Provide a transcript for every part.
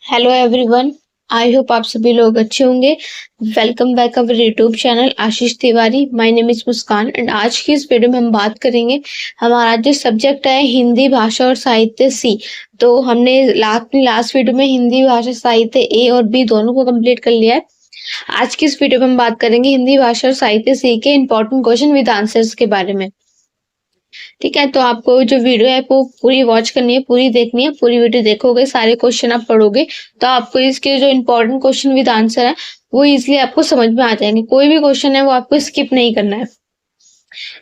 Hello everyone. I hope आप सभी लोग अच्छे होंगे। Welcome back our YouTube channel Ashish Tiwari. My name is Muskan and आज की इस वीडियो में हम बात करेंगे। हमारा जो सब्जेक्ट है हिंदी भाषा और साहित्य सी। तो हमने लास्ट वीडियो में हिंदी भाषा साहित्य ए और बी दोनों को कंप्लीट कर लिया है। आज की इस वीडियो में हम बात करेंगे हिंदी भाषा और साहित्य सी के इंपॉर्टेंट क्वेश्चन विद आंसर्स के बारे में। ठीक है, तो आपको जो वीडियो है वो पूरी वॉच करनी है, पूरी देखनी है। पूरी वीडियो देखोगे, सारे क्वेश्चन आप पढ़ोगे तो आपको इसके जो इंपॉर्टेंट क्वेश्चन विद आंसर है वो इजिली आपको समझ में आ जाएंगे। कोई भी क्वेश्चन है वो आपको स्किप नहीं करना है,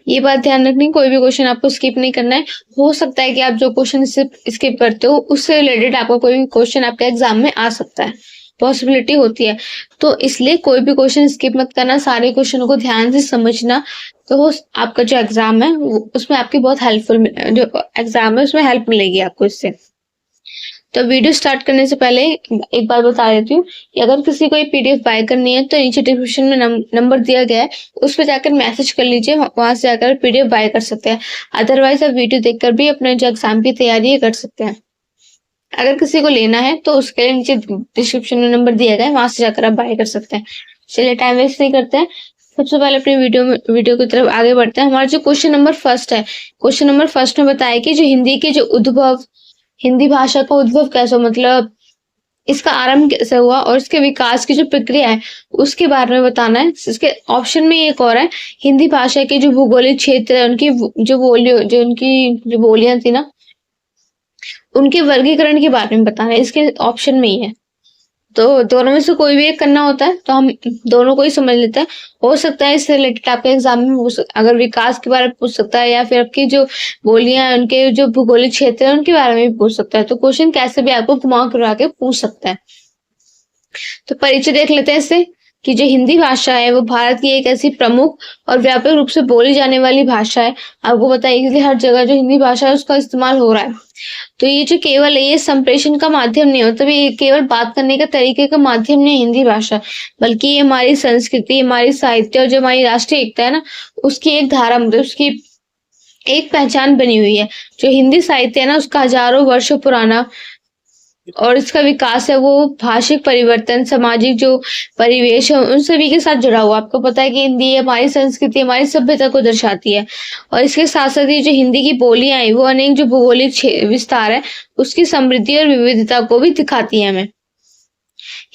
ये बात ध्यान रखनी। कोई भी क्वेश्चन आपको स्किप नहीं करना है। हो सकता है कि आप जो क्वेश्चन स्किप करते हो उससे रिलेटेड आपका कोई भी क्वेश्चन आपके एग्जाम में आ सकता है, पॉसिबिलिटी होती है। तो इसलिए कोई भी क्वेश्चन स्किप मत करना, सारे क्वेश्चनों को ध्यान से समझना। तो आपका जो एग्जाम है उसमें आपकी बहुत हेल्पफुल, जो एग्जाम है उसमें हेल्प मिलेगी आपको इससे। तो वीडियो स्टार्ट करने से पहले एक बात बता देती हूँ कि अगर किसी को ये पीडीएफ बाय करनी है तो नीचे डिस्क्रिप्शन में नंबर दिया गया है, उस पर जाकर मैसेज कर लीजिए, वहां से जाकर पीडीएफ बाय कर सकते हैं। अदरवाइज आप वीडियो देखकर भी अपने जो एग्जाम की तैयारी है कर सकते हैं। अगर किसी को लेना है तो उसके लिए नीचे डिस्क्रिप्शन में नंबर दिया गया है, वहां से जाकर आप बाय कर सकते हैं। चलिए टाइम वेस्ट नहीं करते हैं, सबसे पहले अपनी वीडियो की तरफ आगे बढ़ते हैं। हमारा जो क्वेश्चन नंबर फर्स्ट है, क्वेश्चन नंबर फर्स्ट में बताया कि जो हिंदी के जो उद्भव, हिंदी भाषा का उद्भव कैसे, मतलब इसका आरंभ कैसे हुआ और इसके विकास की जो प्रक्रिया है उसके बारे में बताना है। इसके ऑप्शन में एक और है, हिंदी भाषा के जो भौगोलिक क्षेत्र है उनकी जो बोलियां थी ना, उनके वर्गीकरण के बारे में बताना है। इसके ऑप्शन में ही है, तो दोनों में से कोई भी एक करना होता है, तो हम दोनों को ही समझ लेते हैं। हो सकता है इससे रिलेटेड आपके एग्जाम में अगर विकास के बारे में पूछ सकता है, या फिर आपकी जो बोलियां उनके जो भौगोलिक क्षेत्र है उनके बारे में भी पूछ सकता है। तो क्वेश्चन कैसे भी आपको घुमा फिरा के पूछ सकता है। तो परिचय देख लेते हैं इससे कि जो हिंदी भाषा है वो भारत की एक ऐसी प्रमुख और व्यापक रूप से बोली जाने वाली भाषा है। आपको बताइए इसलिए हर जगह जो हिंदी भाषा है उसका इस्तेमाल हो रहा है। तो ये जो केवल ये संप्रेषण का माध्यम नहीं होता, ये केवल बात करने का तरीके का माध्यम नहीं हिंदी भाषा, बल्कि ये हमारी संस्कृति, हमारी साहित्य और जो हमारी राष्ट्रीय एकता है ना, उसकी एक धारा, मतलब उसकी एक पहचान बनी हुई है। जो हिंदी साहित्य है ना उसका हजारों वर्षों पुराना और इसका विकास है वो भाषिक परिवर्तन, सामाजिक जो परिवेश है उन सभी के साथ जुड़ा हुआ। आपको पता है कि हिंदी हमारी संस्कृति, हमारी सभ्यता को दर्शाती है। और इसके साथ साथ ये जो हिंदी की बोलियां हैं वो अनेक जो भौगोलिक विस्तार है उसकी समृद्धि और विविधता को भी दिखाती है हमें।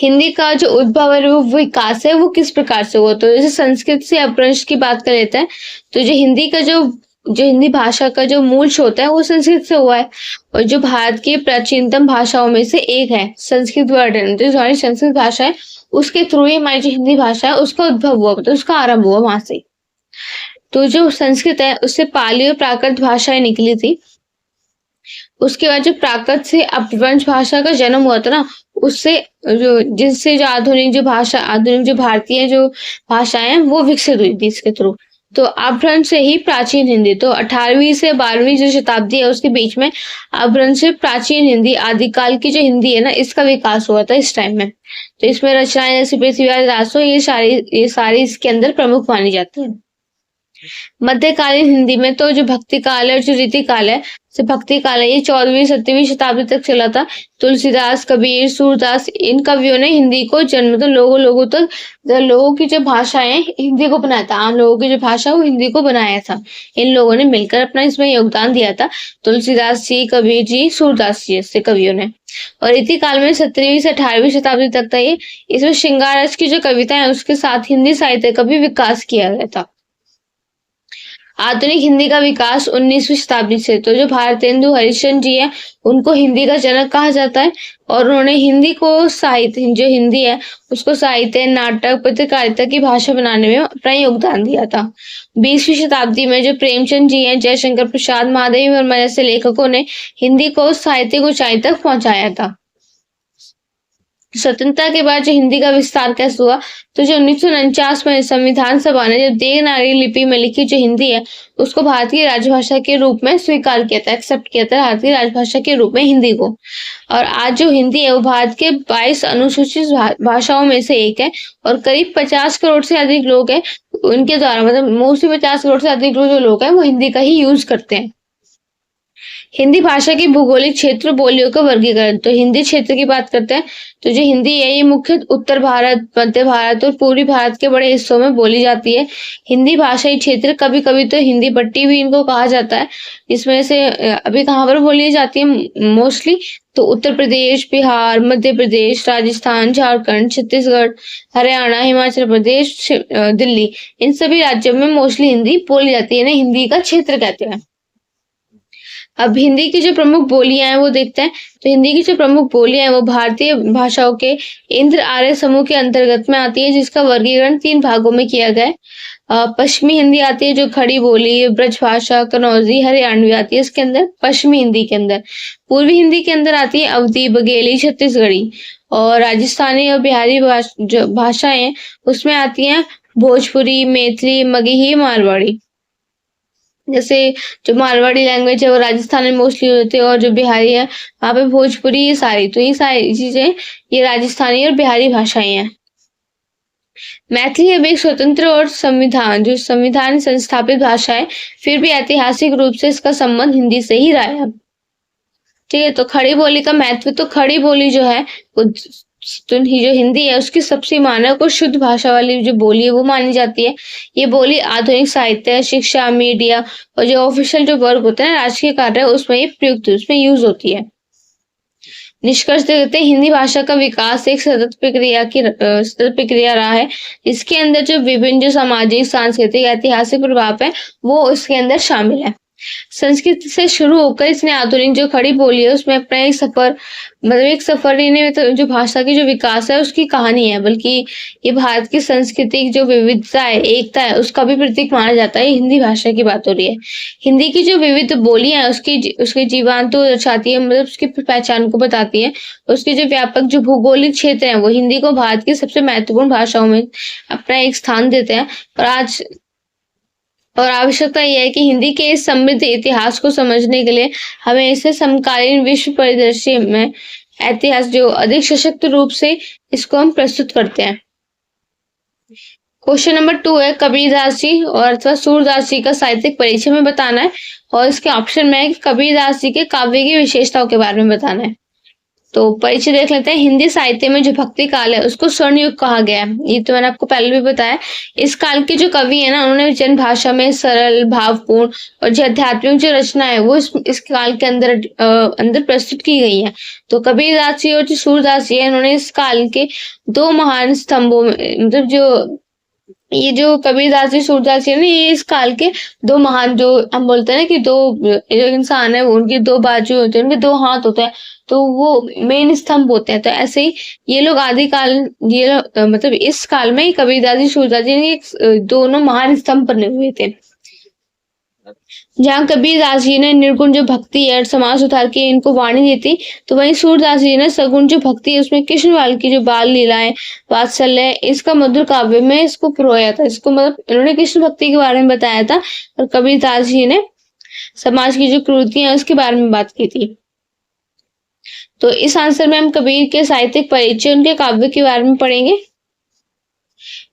हिंदी का जो उद्भव है वो विकास है वो किस प्रकार से हुआ, तो जैसे संस्कृत से अपभ्रंश की बात कर लेते हैं। तो जो हिंदी का जो हिंदी भाषा का जो मूल स्रोत है वो संस्कृत से हुआ है, और जो भारत की प्राचीनतम भाषाओं में से एक है संस्कृत वर्णन, जो हमारी संस्कृत भाषा है उसके थ्रू ही हमारी जो हिंदी भाषा है उसका उद्भव हुआ, मतलब उसका आरंभ हुआ वहां से। तो जो संस्कृत है उससे पाली और प्राकृत भाषाएं निकली थी। उसके बाद जो प्राकृत से अपभ्रंश भाषा का जन्म हुआ था ना, उससे जिससे जो आधुनिक जो भारतीय जो भाषाएं हैं वो विकसित हुई थी इसके थ्रू। तो अपभ्रंश से ही प्राचीन हिंदी, तो 18वीं से 12वीं जो शताब्दी है उसके बीच में अपभ्रंश से प्राचीन हिंदी, आदिकाल की जो हिंदी है ना, इसका विकास हुआ था इस टाइम में। तो इसमें रचनाएं जैसे पृथ्वीराज रासो ये सारी इसके अंदर प्रमुख मानी जाती है। मध्यकालीन हिंदी में तो जो भक्ति काल है और जो रीति काल है, भक्ति काल है ये 14वीं 17वीं शताब्दी तक चला था। तुलसीदास, कबीर, सूरदास, इन कवियों ने हिंदी को जन्म, तो लोगों की जो भाषा है हिंदी को बनाया था। आम लोगों की जो भाषा वो हिंदी को बनाया था। इन लोगों ने मिलकर अपना इसमें योगदान दिया था, तुलसीदास जी, कबीर जी, सूरदास जी जैसे कवियों ने। और रीति काल में 17वीं से 18वीं शताब्दी तक था ये। इसमें श्रृंगार रस की जो कविता है उसके साथ हिंदी साहित्य का भी विकास किया गया था। आधुनिक हिंदी का विकास 19वीं शताब्दी से, तो जो भारतेंदु हरिश्चंद्र जी है उनको हिंदी का जनक कहा जाता है, और उन्होंने हिंदी को साहित्य, जो हिंदी है उसको साहित्य, नाटक, पत्रकारिता की भाषा बनाने में अपना योगदान दिया था। 20वीं शताब्दी में जो प्रेमचंद जी हैं, जयशंकर प्रसाद, महादेवी वर्मा जैसे लेखकों ने हिंदी को साहित्यिक ऊंचाई तक पहुंचाया था। स्वतंत्रता के बाद जो हिंदी का विस्तार कैसे हुआ, तो जो 1949 में संविधान सभा ने जो देवनागरी लिपि में लिखी जो हिंदी है उसको भारतीय राजभाषा के रूप में स्वीकार किया था, एक्सेप्ट किया था भारतीय राजभाषा के रूप में हिंदी को। और आज जो हिंदी है वो भारत के 22 अनुसूचित भाषाओं में से एक है, और करीब 50 करोड़ से अधिक लोग हैं उनके द्वारा, मतलब मोस्टली 50 करोड़ से अधिक जो लोग हैं वो हिंदी का ही यूज करते हैं। हिंदी भाषा की भौगोलिक क्षेत्र बोलियों का वर्गीकरण। तो हिंदी क्षेत्र की बात करते हैं तो जो हिंदी है ये मुख्य उत्तर भारत, मध्य भारत और पूर्वी भारत के बड़े हिस्सों में बोली जाती है। हिंदी भाषाई क्षेत्र कभी कभी तो हिंदी पट्टी भी इनको कहा जाता है। इसमें से अभी कहाँ पर बोली जाती है मोस्टली, तो उत्तर प्रदेश, बिहार, मध्य प्रदेश, राजस्थान, झारखंड, छत्तीसगढ़, हरियाणा, हिमाचल प्रदेश, दिल्ली, इन सभी राज्यों में मोस्टली हिंदी बोली जाती है ना, हिंदी का क्षेत्र कहते हैं। अब हिंदी की जो प्रमुख बोलियां हैं वो देखते हैं। तो हिंदी की जो प्रमुख बोलियां हैं वो भारतीय भाषाओं के इंद्र आर्य समूह के अंतर्गत में आती है, जिसका वर्गीकरण 3 भागों में किया गया है। पश्चिमी हिंदी आती है जो खड़ी बोली, ब्रज भाषा, कनौजी, हरियाणवी आती है इसके अंदर, पश्चिमी हिंदी के अंदर। पूर्वी हिंदी के अंदर आती है अवधी, बघेली, छत्तीसगढ़ी। और राजस्थानी और बिहारी जो भाषाएं हैं उसमें आती हैं भोजपुरी, मैथिली, मगही, मारवाड़ी। जैसे जो मारवाड़ी लैंग्वेज है वो राजस्थान में मोस्टली होते हैं, और जो बिहारी है वहाँ पे भोजपुरी, ये सारी चीजें ये राजस्थानी और बिहारी भाषाएं हैं। मैथिली अब एक स्वतंत्र और संविधान संस्थापित भाषा है, फिर भी ऐतिहासिक रूप से इसका संबंध हिंदी से ही रहा है। ठीक है, तो खड़ी बोली का महत्व, तो खड़ी बोली जो है वो जो हिंदी है उसकी सबसे मानक और शुद्ध भाषा वाली जो बोली है वो मानी जाती है। ये बोली आधुनिक साहित्य, शिक्षा, मीडिया और जो ऑफिशियल जो वर्ग होते हैं, राजकीय कार्य, उसमें ये प्रयुक्त, उसमें यूज होती है। निष्कर्ष देखते हैं, हिंदी भाषा का विकास एक सतत प्रक्रिया रहा है। इसके अंदर जो विभिन्न जो सामाजिक, सांस्कृतिक, ऐतिहासिक प्रभाव है वो इसके अंदर शामिल है। संस्कृत से शुरू होकर इसने आधुनिक जो खड़ी बोली है उसमें अपना एक सफर लेने में, तो जो भाषा की जो विकास है उसकी कहानी है, बल्कि ये भारत की सांस्कृतिक जो विविधता है, एकता है, उसका भी प्रतीक माना जाता है। हिंदी भाषा की बात हो रही है। हिंदी की जो विविध बोलियां है उसकी जीवांत तो दर्शाती है, मतलब उसकी पहचान को बताती है। उसके जो व्यापक जो भौगोलिक क्षेत्र है वो हिंदी को भारत की सबसे महत्वपूर्ण भाषाओं में अपना एक स्थान देते हैं। और आवश्यकता यह है कि हिंदी के इस समृद्ध इतिहास को समझने के लिए हमें इसे समकालीन विश्व परिदृश्य में इतिहास जो अधिक सशक्त रूप से इसको हम प्रस्तुत करते हैं। क्वेश्चन नंबर 2 है, कबीरदास जी और अथवा सूरदास जी का साहित्यिक परिचय में बताना है, और इसके ऑप्शन में है कि कबीरदास जी के काव्य की विशेषताओं के बारे में बताना है। तो परिचय देख लेते हैं। हिंदी साहित्य में जो भक्ति काल है उसको स्वर्ण युग कहा गया है, ये तो मैंने आपको पहले भी बताया। इस काल के जो कवि है ना, उन्होंने जन भाषा में सरल, भावपूर्ण और जो आध्यात्मिक जो रचना है वो इस काल के अंदर प्रस्तुत की गई है। तो कबीरदास जी और जो सूरदास जी है, इन्होंने इस काल के 2 महान स्तंभों में, मतलब ये जो कबीरदास जी, सूरदास जी है ना, ये इस काल के 2 महान, जो हम बोलते हैं ना कि जो इंसान है वो उनकी 2 बाजू होते हैं, उनके 2 हाथ होते हैं, तो वो मेन स्तंभ होते हैं। तो ऐसे ही ये लोग मतलब इस काल में कबीरदास जी, सूरदास जी दोनों महान स्तंभ बने हुए थे। जहाँ कबीरदास जी ने निर्गुण जो भक्ति है, समाज सुधार की इनको वाणी दी थी, तो वहीं सूरदास जी ने सगुण जो भक्ति है उसमें कृष्णलाल की जो बाल लीलाएं, वात्सल्य, इसका मधुर काव्य में इसको पिरोया था। इसको मतलब इन्होंने कृष्ण भक्ति के बारे में बताया था, और कबीरदास जी ने समाज की जो कुरीतियां हैं उसके बारे में बात की थी। तो इस आंसर में हम कबीर के साहित्यिक परिचय, उनके काव्य के बारे में पढ़ेंगे।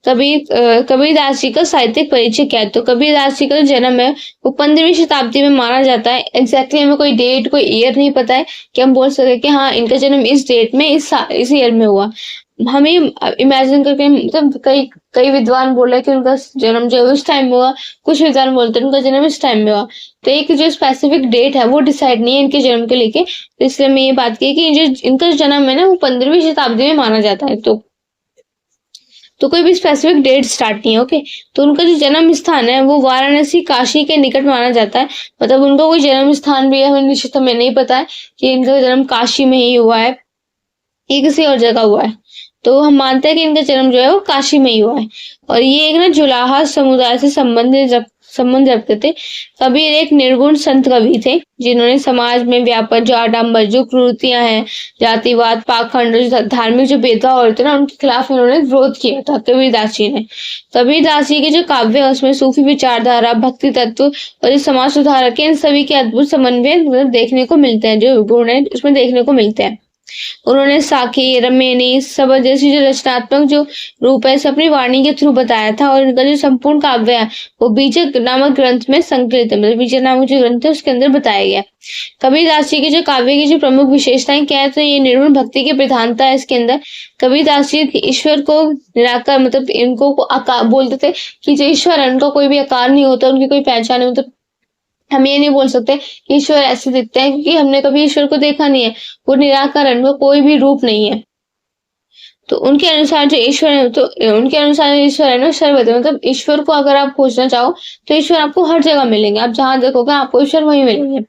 कबीरदास जी का साहित्यिक परिचय क्या है? तो कबीरदास जी का जो जन्म है वो 15वीं शताब्दी में माना जाता है। एग्जैक्टली हमें कोई डेट, कोई ईयर नहीं पता है कि हम बोल सके कि हाँ इनका जन्म इस डेट में, इस ईयर में हुआ। हमें इमेजिन करके, मतलब कई विद्वान बोल रहे हैं कि उनका जन्म जो है उस टाइम में हुआ, कुछ विद्वान बोलते हैं उनका जन्म इस टाइम में हुआ। तो एक जो स्पेसिफिक डेट है वो डिसाइड नहीं है इनके जन्म के लेके। तो इसलिए मैं ये बात की कि जो इनका जन्म है ना वो 15वीं शताब्दी में माना जाता है। तो कोई भी स्पेसिफिक डेट स्टार्ट नहीं है। ओके, तो उनका जो जन्म स्थान है वो वाराणसी, काशी के निकट माना जाता है। मतलब उनका कोई जन्म स्थान भी है, निश्चित हमें नहीं पता है कि इनका जन्म काशी में ही हुआ है या किसी और जगह हुआ है। तो हम मानते हैं कि इनका जन्म जो है वो काशी में ही हुआ है। और ये एक ना जुलाहा समुदाय से संबंध रखते थे। कबीर एक निर्गुण संत कवि थे, जिन्होंने समाज में व्यापक जो आडंबर, जो क्रूरतियां हैं, जातिवाद, पाखंड, धार्मिक जो भेदभाव होते ना, उनके खिलाफ इन्होंने विरोध किया था कबीरदास जी ने। कबीरदास जी के जो काव्य है उसमें सूफी विचारधारा, भक्ति तत्व और समाज सुधार के इन सभी के अद्भुत समन्वय देखने को मिलते हैं, जो गुण है उसमें देखने को मिलते हैं। उन्होंने साकी, रमेनी, सबद जैसी जो रचनात्मक जो रूप है इसे अपनी वाणी के थ्रू बताया था और इनका जो संपूर्ण काव्य है वो बीजक नामक ग्रंथ में संकलित है। मतलब बीजक नामक जो ग्रंथ है उसके अंदर बताया गया है। कबीरदास जी के जो काव्य की जो प्रमुख विशेषताएं क्या है, तो ये निर्गुण भक्ति की प्रधानता है इसके अंदर। कबीरदास जी ईश्वर को निराकार मतलब इनको आकार बोलते थे कि जो ईश्वर है उनका कोई भी आकार नहीं होता, उनकी कोई पहचान नहीं, मतलब हम ये नहीं बोल सकते कि ईश्वर ऐसे दिखते हैं क्योंकि हमने कभी ईश्वर को देखा नहीं है। वो निराकार है, उनका कोई भी रूप नहीं है। तो उनके अनुसार जो ईश्वर है, तो उनके अनुसार ईश्वर है ना सर्वत्र, मतलब ईश्वर को अगर आप खोजना चाहो तो ईश्वर आपको हर जगह मिलेंगे। आप जहां देखोगे आपको ईश्वर वहीं मिलेंगे।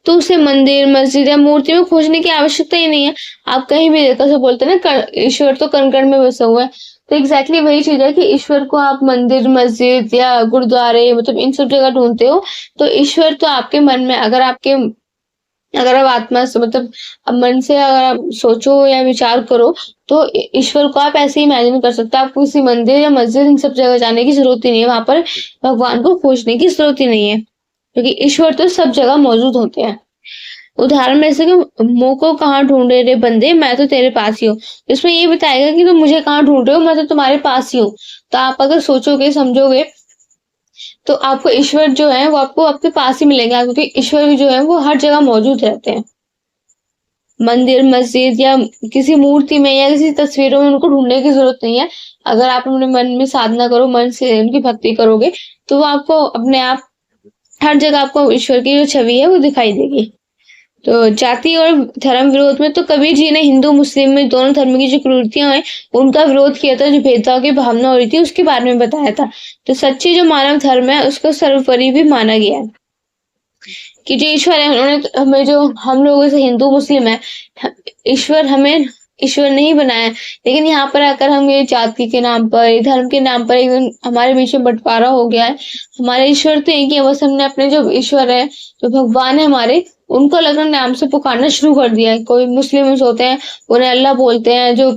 तो उसे मंदिर, मस्जिद या मूर्ति में खोजने की आवश्यकता ही नहीं है। आप कहीं भी देखो, सब बोलते हैं ना ईश्वर तो कण कण में बसा हुआ है। तो एग्जैक्टली वही चीज है कि ईश्वर को आप मंदिर, मस्जिद या गुरुद्वारे मतलब इन सब जगह ढूंढते हो, तो ईश्वर तो आपके मन में अगर आप आत्मा से मतलब अब मन से अगर आप सोचो या विचार करो तो ईश्वर को आप ऐसे इमेजिन कर सकते हो। आपको किसी मंदिर या मस्जिद इन सब जगह जाने की जरूरत ही नहीं है, वहां पर भगवान को खोजने की जरूरत ही नहीं है क्योंकि ईश्वर तो सब जगह मौजूद होते हैं। उदाहरण में जैसे कि मुंह को कहाँ ढूंढे रे बंदे, मैं तो तेरे पास ही हूँ। इसमें ये बताएगा कि तुम मुझे कहाँ ढूंढ रहे हो, मैं तो तुम्हारे पास ही हूँ। तो आप अगर सोचोगे समझोगे तो आपको ईश्वर जो है वो आपको आपके पास ही मिलेंगे, क्योंकि ईश्वर जो है वो हर जगह मौजूद रहते हैं। मंदिर, मस्जिद या किसी मूर्ति में या किसी तस्वीरों में उनको ढूंढने की जरूरत नहीं है। अगर आप अपने मन में साधना करो, मन से उनकी भक्ति करोगे तो वो आपको अपने आप हर जगह आपको ईश्वर की जो छवि है वो दिखाई देगी। तो जाति और धर्म विरोध में तो कबीर जी ने हिंदू मुस्लिम में दोनों धर्म की जो कुरीतियां हैं उनका विरोध किया था। जो भेदभाव की भावना हो रही थी उसके बारे में बताया था। तो सच्ची जो मानव धर्म है उसको सर्वोपरि भी माना गया है कि जो ईश्वर है उन्होंने हमें जो हम लोग जैसे हिंदू मुस्लिम है, ईश्वर हमें ईश्वर नहीं बनाया। लेकिन यहाँ पर आकर हम ये जाति के नाम पर, धर्म के नाम पर एकदम हमारे बीच में बंटवारा हो गया है। हमारे ईश्वर तो एक ही है, बस हमने अपने जो ईश्वर है, जो भगवान है हमारे, उनको अलग अलग नाम से पुकारना शुरू कर दिया है। कोई मुस्लिम होते हैं उन्हें अल्लाह बोलते हैं, जो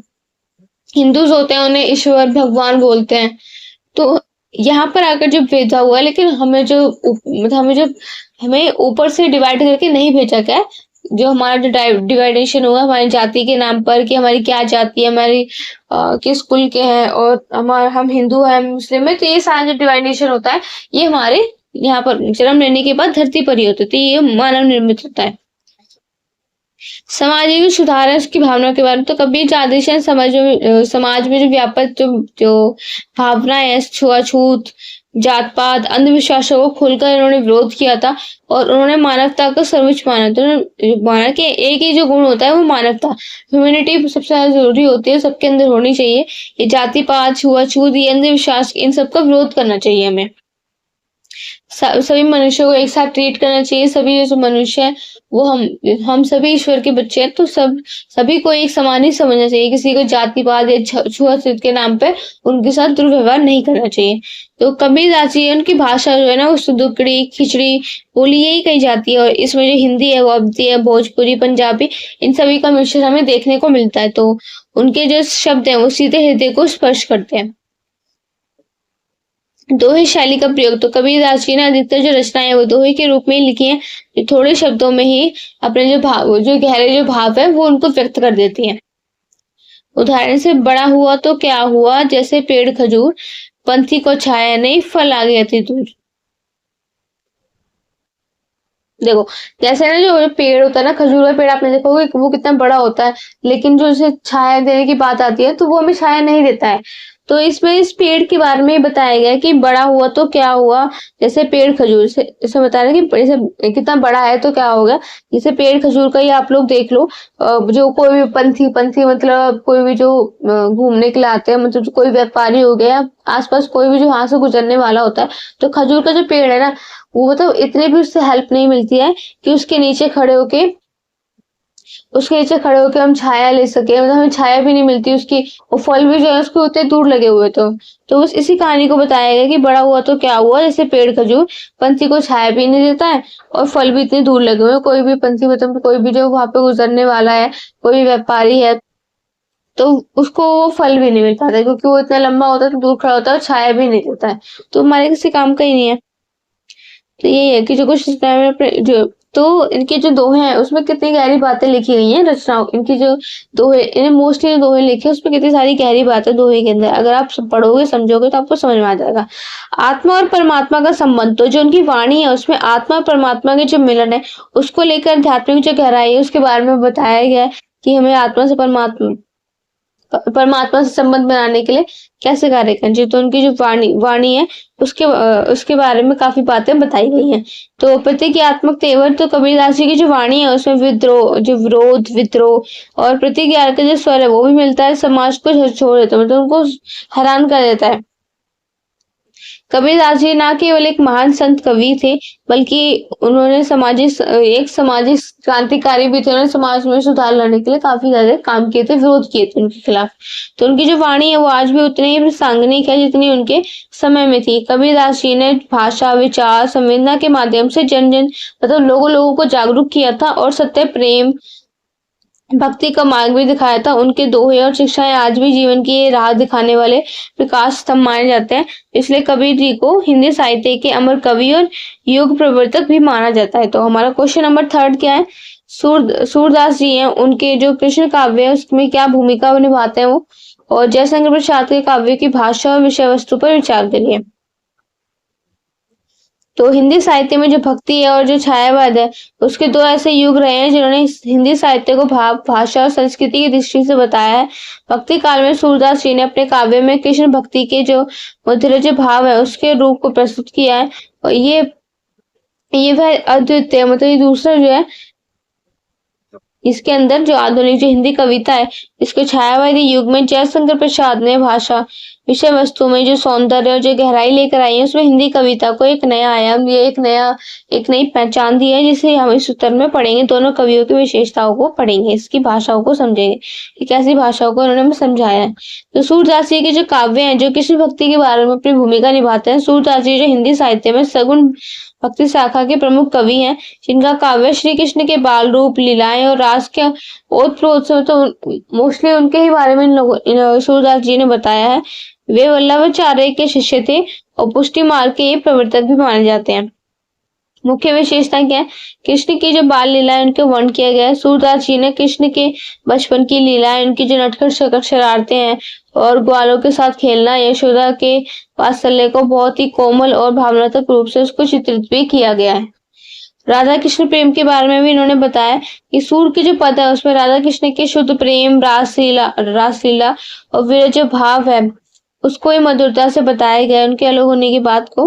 हिंदूज होते हैं उन्हें ईश्वर भगवान बोलते हैं। तो यहाँ पर आकर जो भेजा हुआ है, लेकिन हमें जो मतलब हमें ऊपर से डिवाइड करके नहीं भेजा गया है। जो हमारा जो डिवाइडेशन हुआ हमारी जाति के नाम पर कि हमारी क्या जाति है, हमारी किस कुल के हैं और हम हिंदू हैं, मुस्लिम है, तो ये सारा जो डिवाइडेशन होता है ये हमारे यहाँ पर जन्म लेने के बाद धरती पर ही होता है। तो ये मानव निर्मित होता है। सामाजिक सुधार की भावना के बारे में तो कबीर आदेश है समाज में जो व्यापक जो भावनाएं है, छुआछूत, जात पात, अंधविश्वासों को खुलकर इन्होंने विरोध किया था और उन्होंने मानवता को सर्वोच्च माना। तो उन्होंने माना कि एक ही जो गुण होता है वो मानवता, ह्यूमैनिटी सबसे ज्यादा जरूरी होती है, सबके अंदर होनी चाहिए। ये जाति पात, छुआछूत, ये अंधविश्वास, इन सबका विरोध करना चाहिए हमें। सभी मनुष्यों को एक साथ ट्रीट करना चाहिए। सभी जो मनुष्य है वो हम सभी ईश्वर के बच्चे हैं, तो सभी को एक समान ही समझना चाहिए। किसी को जातिवाद या छुआछूत के नाम पे उनके साथ दुर्व्यवहार नहीं करना चाहिए। तो कबीरदास जी उनकी भाषा जो है ना वो सुदुकड़ी, खिचड़ी बोली यही कही जाती है और इसमें जो हिंदी है वो अवधी है, भोजपुरी, पंजाबी, इन सभी का मिश्रण हमें देखने को मिलता है। तो उनके जो शब्द है वो सीधे हृदय को स्पर्श करते हैं। दोहे शैली का प्रयोग तो कबीरदास जी ने अधिकतर जो रचनाएं वो दोहे के रूप में ही लिखी हैं, जो थोड़े शब्दों में ही अपने जो गहरे जो भाव है वो उनको व्यक्त कर देती हैं। उदाहरण से बड़ा हुआ तो क्या हुआ, जैसे पेड़ खजूर, पंथी को छाया नहीं, फल आ गए अति दूर। देखो जैसे ना जो पेड़ होता है ना, खजूर का पेड़ आपने देखोगे वो कितना बड़ा होता है, लेकिन जो उसे छाया देने की बात आती है तो वो हमें छाया नहीं देता है। तो इसमें इस पेड़ के बारे में बताया गया कि बड़ा हुआ तो क्या हुआ, जैसे पेड़ खजूर से इसे बता रहे हैं कि जैसे कितना बड़ा है तो क्या होगा। जैसे पेड़ खजूर का ही आप लोग देख लो, जो कोई भी पंथी मतलब कोई भी जो घूमने के लिए आते हैं, मतलब कोई व्यापारी हो गया, आसपास कोई भी जो वहां से गुजरने वाला होता है, तो खजूर का जो पेड़ है ना वो मतलब इतने भी उससे हेल्प नहीं मिलती है कि उसके नीचे खड़े होके हम छाया ले सके, मतलब हमें छाया भी नहीं मिलती उसकी, और फल भी जो है उसके उतने दूर लगे हुए। तो बस इसी कहानी को बताया गया कि बड़ा हुआ तो क्या हुआ, जैसे पेड़ खजूर पंछी को छाया भी नहीं देता है और फल भी इतने दूर लगे हुए। कोई भी पंछी मतलब कोई भी जो वहां पे गुजरने वाला है, कोई भी व्यापारी है, तो उसको वो फल भी नहीं मिल पाता क्योंकि वो इतना लंबा होता है, तो दूर खड़ा होता है और छाया भी नहीं देता है, तो हमारे किसी काम का ही नहीं है। तो यही है कि जो कुछ जो तो इनके जो दोहे हैं उसमें कितनी गहरी बातें लिखी गई हैं रचनाओं, इनकी जो दोहे, इन्हें मोस्टली दोहे लिखे उसमें कितनी सारी गहरी बातें दोहे के अंदर, अगर आप सब पढ़ोगे समझोगे तो आपको समझ में आ जाएगा। आत्मा और परमात्मा का संबंध, तो जो उनकी वाणी है उसमें आत्मा और परमात्मा के जो मिलन है उसको लेकर आध्यात्मिक जो गहराई है उसके बारे में बताया गया है कि हमें आत्मा से परमात्मा से संबंध बनाने के लिए कैसे कार्य करना चाहिए। तो उनकी जो वाणी है उसके बारे में काफी बातें बताई गई हैं। तो प्रतिज्ञात्मक तेवर, तो कबीरदास जी की जो वाणी है उसमें विरोध विद्रोह और प्रतिज्ञा का जो स्वर है वो भी मिलता है, समाज को छोड़ देता है, मतलब उनको हैरान कर देता है। कबीरदास जी ना केवल एक महान संत कवि थे बल्कि उन्होंने एक सामाजिक क्रांतिकारी भी थे। उन्होंने समाज में सुधार लाने के लिए काफी ज्यादा काम किए थे, विरोध किए थे उनके खिलाफ। तो उनकी जो वाणी है वो आज भी उतनी ही प्रासंगिक है जितनी उनके समय में थी। कबीरदास जी ने भाषा, विचार, संवेदना के माध्यम से जन जन मतलब लोगों को जागरूक किया था और सत्य, प्रेम, भक्ति का मार्ग भी दिखाया था। उनके दोहे और शिक्षाएं आज भी जीवन की राह दिखाने वाले प्रकाश स्तंभ माने जाते हैं। इसलिए कबीर जी को हिंदी साहित्य के अमर कवि और युग प्रवर्तक भी माना जाता है। तो हमारा क्वेश्चन नंबर 3 क्या है? सूरदास जी हैं, उनके जो कृष्ण काव्य है उसमें क्या भूमिका निभाते हैं वो, और जयशंकर प्रसाद के काव्य की भाषा और विषय वस्तु पर विचार करिए। तो हिंदी साहित्य में जो भक्ति है और जो छायावाद है उसके दो ऐसे युग रहे हैं जिन्होंने हिंदी साहित्य को भाव, भाषा और संस्कृति की दृष्टि से बताया है। भक्ति काल में सूरदास जी ने अपने काव्य में कृष्ण भक्ति के जो मधुर जो भाव है उसके रूप को प्रस्तुत किया है। और ये वह अद्वितीय, मतलब ये दूसरा जो है इसके अंदर जो आधुनिक जो हिंदी कविता है इसको छायावादी युग में जयशंकर प्रसाद ने भाषा, विषय वस्तु में जो सौंदर्य और जो गहराई लेकर आई है उसमें हिंदी कविता को एक नया आयाम, ये एक नई पहचान दी है, जिसे हम इस उत्तर में पढ़ेंगे। दोनों कवियों की विशेषताओं को पढ़ेंगे, इसकी भाषाओं को समझेंगे कि कैसी भाषाओं को उन्होंने समझाया है। तो सूरदास जी के जो काव्य हैं जो कृष्ण भक्ति के बारे में अपनी भूमिका निभाते हैं। सूरदास जी जो हिंदी साहित्य में सगुण भक्ति शाखा के प्रमुख कवि हैं, जिनका काव्य श्री कृष्ण के बाल रूप, लीलाएं और रास के ओतप्रोत से तो मोस्टली उनके ही बारे में सूरदास जी ने बताया है। वे वल्लभाचार्य के शिष्य थे और पुष्टि मार्ग के प्रवर्तक भी माने जाते हैं। मुख्य विशेषता क्या है? कृष्ण की जो बाल लीलाएं उनके वर्ण किया गया है। सूरदास जी ने कृष्ण के बचपन की लीलाएं, उनकी जो नटखट शरारतें हैं और ग्वालों के साथ खेलना, यशोदा के वात्सल्य को बहुत ही कोमल और भावनात्मक रूप से उसको चित्रित भी किया गया है। राधा कृष्ण प्रेम के बारे में भी इन्होंने बताया कि सूर के जो पद है उसमें राधा कृष्ण के शुद्ध प्रेम, रासलीला और वीर जो भाव है उसको ही मधुरता से बताया गया है, उनके अलग होने की बात को।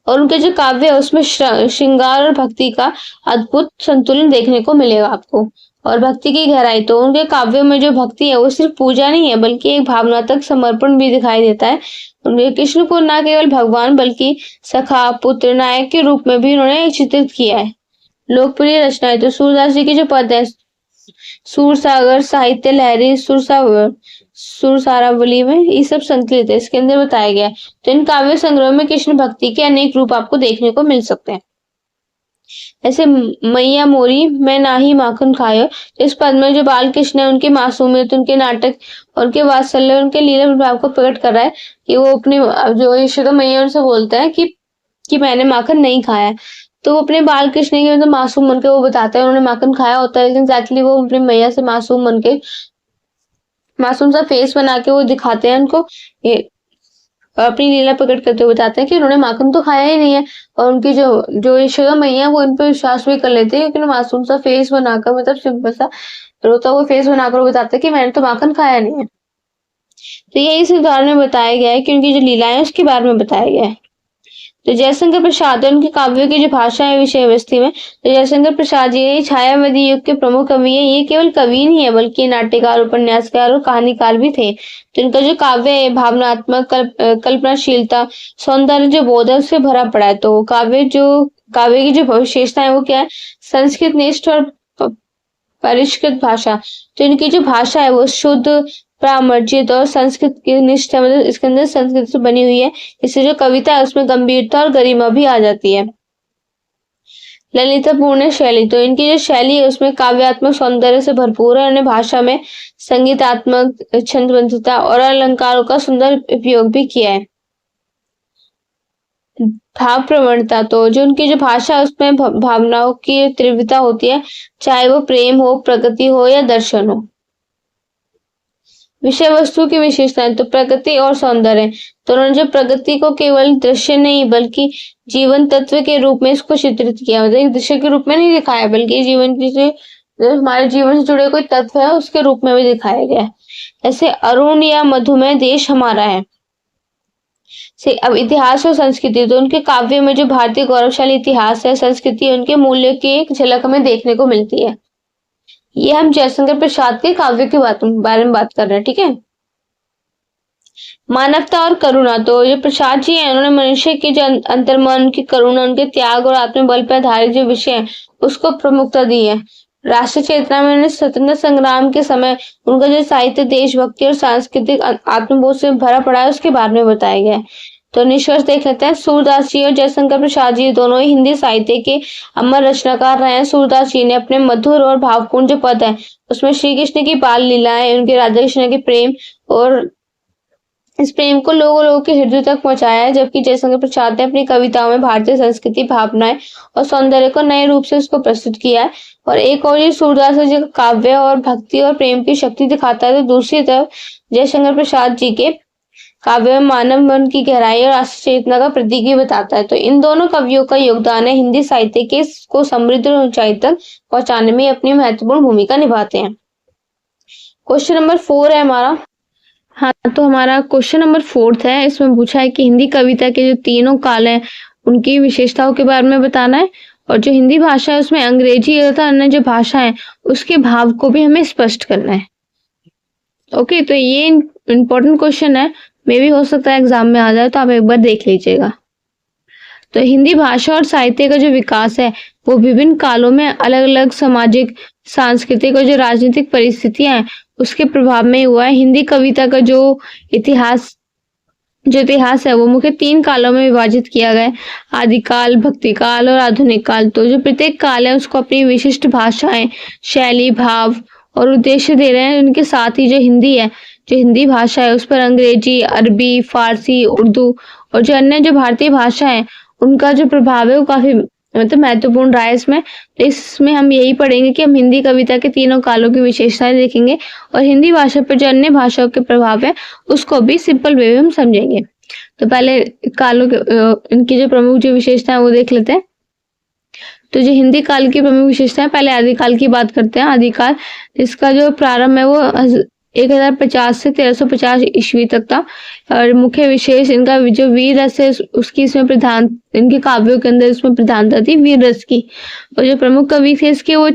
और उनके जो काव्य है उसमें श्रृंगार और भक्ति का अद्भुत संतुलन देखने को मिलेगा आपको, और भक्ति की गहराई। तो उनके काव्यों में जो भक्ति है वो सिर्फ पूजा नहीं है बल्कि एक भावनात्मक समर्पण भी दिखाई देता है। उन्होंने कृष्ण को न केवल भगवान बल्कि सखा, पुत्र, नायक के रूप में भी उन्होंने चित्रित किया है। लोकप्रिय रचनाएं, तो सूरदास जी के जो पद है, सूर सागर, साहित्य लहरी, सुरसारावली में ये सब संकलित है, इसके अंदर बताया गया है। तो इन काव्य संग्रह में कृष्ण भक्ति के अनेक रूप आपको देखने को मिल सकते हैं। ऐसे मैया मोरी मैं नाही माखन खायो, तो इस पद में जो बाल कृष्ण है उनकी मासूमियत, उनके नाटक, उनके वात्सल्य, उनके लीला प्रभाव को प्रकट कर रहा है कि वो अपने जो यशोदा मैया उनसे बोलता है कि मैंने माखन नहीं खाया है। तो वो अपने बाल कृष्ण के मतलब मासूम मन के वो बताते हैं उन्होंने माखन खाया होता है, लेकिन एग्जैक्टली वो अपनी मैया से मासूम मन के मासूम सा फेस बना के वो दिखाते हैं उनको, ये अपनी लीला प्रकट करते हुए बताते हैं कि उन्होंने माखन तो खाया ही नहीं है। और उनकी जो यशोदा मैया वो इन पर विश्वास भी कर लेते हैं, क्योंकि मासूम सा फेस बनाकर, मतलब सिंपल सा रोता हुआ फेस बनाकर वो बताते हैं कि मैंने तो माखन खाया नहीं है। तो यही इस उदाहरण में बताया गया है कि उनकी जो लीलाएं उसके बारे में बताया गया है। तो जयशंकर प्रसाद उनके काव्यों की जो भाषा है विषय वस्तु में, तो जयशंकर प्रसाद जी छायावादी युग के प्रमुख कवि है। ये केवल कवि नहीं है बल्कि नाट्यकार, उपन्यासकार और कहानीकार भी थे। तो इनका जो काव्य है भावनात्मक, कल्पनाशीलता, सौंदर्य जो बोध है उससे भरा पड़ा है। तो काव्य की जो विशेषता है वो क्या है? संस्कृत निष्ठ और परिष्कृत भाषा। तो इनकी जो भाषा है वो शुद्ध, प्रामर्जित और संस्कृत की निष्ठ है, मतलब इसके अंदर संस्कृत से बनी हुई है। इससे जो कविता है उसमें गंभीरता और गरिमा भी आ जाती है। ललितपूर्ण शैली, तो इनकी जो शैली है उसमें काव्यात्मक सौंदर्य से भरपूर है। उन्होंने भाषा में संगीतात्मक छंदबद्धता और अलंकारों का सुंदर उपयोग भी किया है। भाव प्रवणता, तो जो उनकी जो भाषा है उसमें भावनाओं की तीव्रता होती है, चाहे वो प्रेम हो, प्रकृति हो या दर्शन हो। विषय वस्तु की विशेषताएं, तो प्रकृति और सौंदर्य, तो उन्होंने जो प्रकृति को केवल दृश्य नहीं बल्कि जीवन तत्व के रूप में इसको चित्रित किया, मतलब दृश्य के रूप में नहीं दिखाया बल्कि जीवन की जो हमारे जीवन से जुड़े कोई तत्व है उसके रूप में भी दिखाया गया है। ऐसे अरुण या मधुमेह देश हमारा है। से अब इतिहास और संस्कृति, तो उनके काव्य में जो भारतीय गौरवशाली इतिहास है, संस्कृति, उनके मूल्य की एक झलक हमें देखने को मिलती है। ये हम जयशंकर प्रसाद के काव्य के बारे में बात कर रहे हैं, ठीक है। मानवता और करुणा, तो जो प्रसाद जी हैं उन्होंने मनुष्य के जो अंतर्मन, उनकी करुणा, उनके त्याग और आत्मबल पर आधारित जो विषय है उसको प्रमुखता दी है। राष्ट्रीय चेतना में उन्होंने स्वतंत्रता संग्राम के समय उनका जो साहित्य देशभक्ति और सांस्कृतिक आत्मबोध से भरा पड़ा है उसके बारे में बताया गया है। तो निष्कर्ष देख लेते हैं। सूरदास जी और जयशंकर प्रसाद जी दोनों ही हिंदी साहित्य के अमर रचनाकार रहे हैं। सूरदास जी ने अपने मधुर और भावपूर्ण जो पद है उसमें श्री कृष्ण की बाल लीलाएं, उनके राधा कृष्ण के प्रेम और इस प्रेम को लोगों के हृदय तक पहुंचाया है, जबकि जयशंकर प्रसाद ने अपनी कविताओं में भारतीय संस्कृति, भावनाएं और सौंदर्य को नए रूप से उसको प्रस्तुत किया है। और एक और ये सूरदास जी का काव्य और भक्ति और प्रेम की शक्ति दिखाता है, तो दूसरी तरफ जयशंकर प्रसाद जी के काव्य में मानव मन की गहराई और राष्ट्रीय चेतना का प्रतीक भी बताता है। तो इन दोनों कवियों का योगदान है हिंदी साहित्य के को समृद्ध और ऊंचाई तक पहुंचाने में अपनी महत्वपूर्ण भूमिका निभाते हैं। क्वेश्चन नंबर 4 है हमारा। हाँ, तो हमारा क्वेश्चन नंबर 4 है। इसमें पूछा है कि हिंदी कविता के जो तीनों काल हैं उनकी विशेषताओं के बारे में बताना है, और जो हिंदी भाषा है उसमें अंग्रेजी तथा अन्य जो भाषा है उसके भाव को भी हमें स्पष्ट करना है। ओके, तो ये इम्पोर्टेंट क्वेश्चन है, मे भी हो सकता है एग्जाम में आ जाए, तो आप एक बार देख लीजिएगा। तो हिंदी भाषा और साहित्य का जो विकास है वो विभिन्न कालों में अलग अलग सामाजिक, सांस्कृतिक और जो राजनीतिक परिस्थितियां हैं उसके प्रभाव में हुआ है। हिंदी कविता का जो इतिहास है वो मुख्य 3 कालों में विभाजित किया गया है, आदिकाल, भक्तिकाल और आधुनिक काल। तो जो प्रत्येक काल है उसको अपनी विशिष्ट भाषाएं, शैली, भाव और उद्देश्य दे रहे हैं। उनके साथ ही जो हिंदी भाषा है उस पर अंग्रेजी, अरबी, फारसी, उर्दू और जो अन्य जो भारतीय भाषा है उनका जो प्रभाव है वो काफी मतलब महत्वपूर्ण रहा है इसमें। तो इसमें हम यही पढ़ेंगे कि हम हिंदी कविता के तीनों कालों की विशेषताएं देखेंगे और हिंदी भाषा पर जो अन्य भाषाओं के प्रभाव है उसको भी सिंपल वे में हम समझेंगे। तो पहले कालों के इनकी जो प्रमुख जो विशेषताएं वो देख लेते हैं। तो जो हिंदी काल की प्रमुख विशेषताएं, पहले आदिकाल की बात करते हैं। आदिकाल, इसका जो प्रारंभ है वो 1050 से 1350 ईस्वी तक था, और मुख्य विशेष इनका जो वीर रस है उसकी इसमें प्रधान, इनके काव्यों के अंदर इसमें प्रधानता थी वीर रस की। और जो प्रमुख कवि थे इसके वो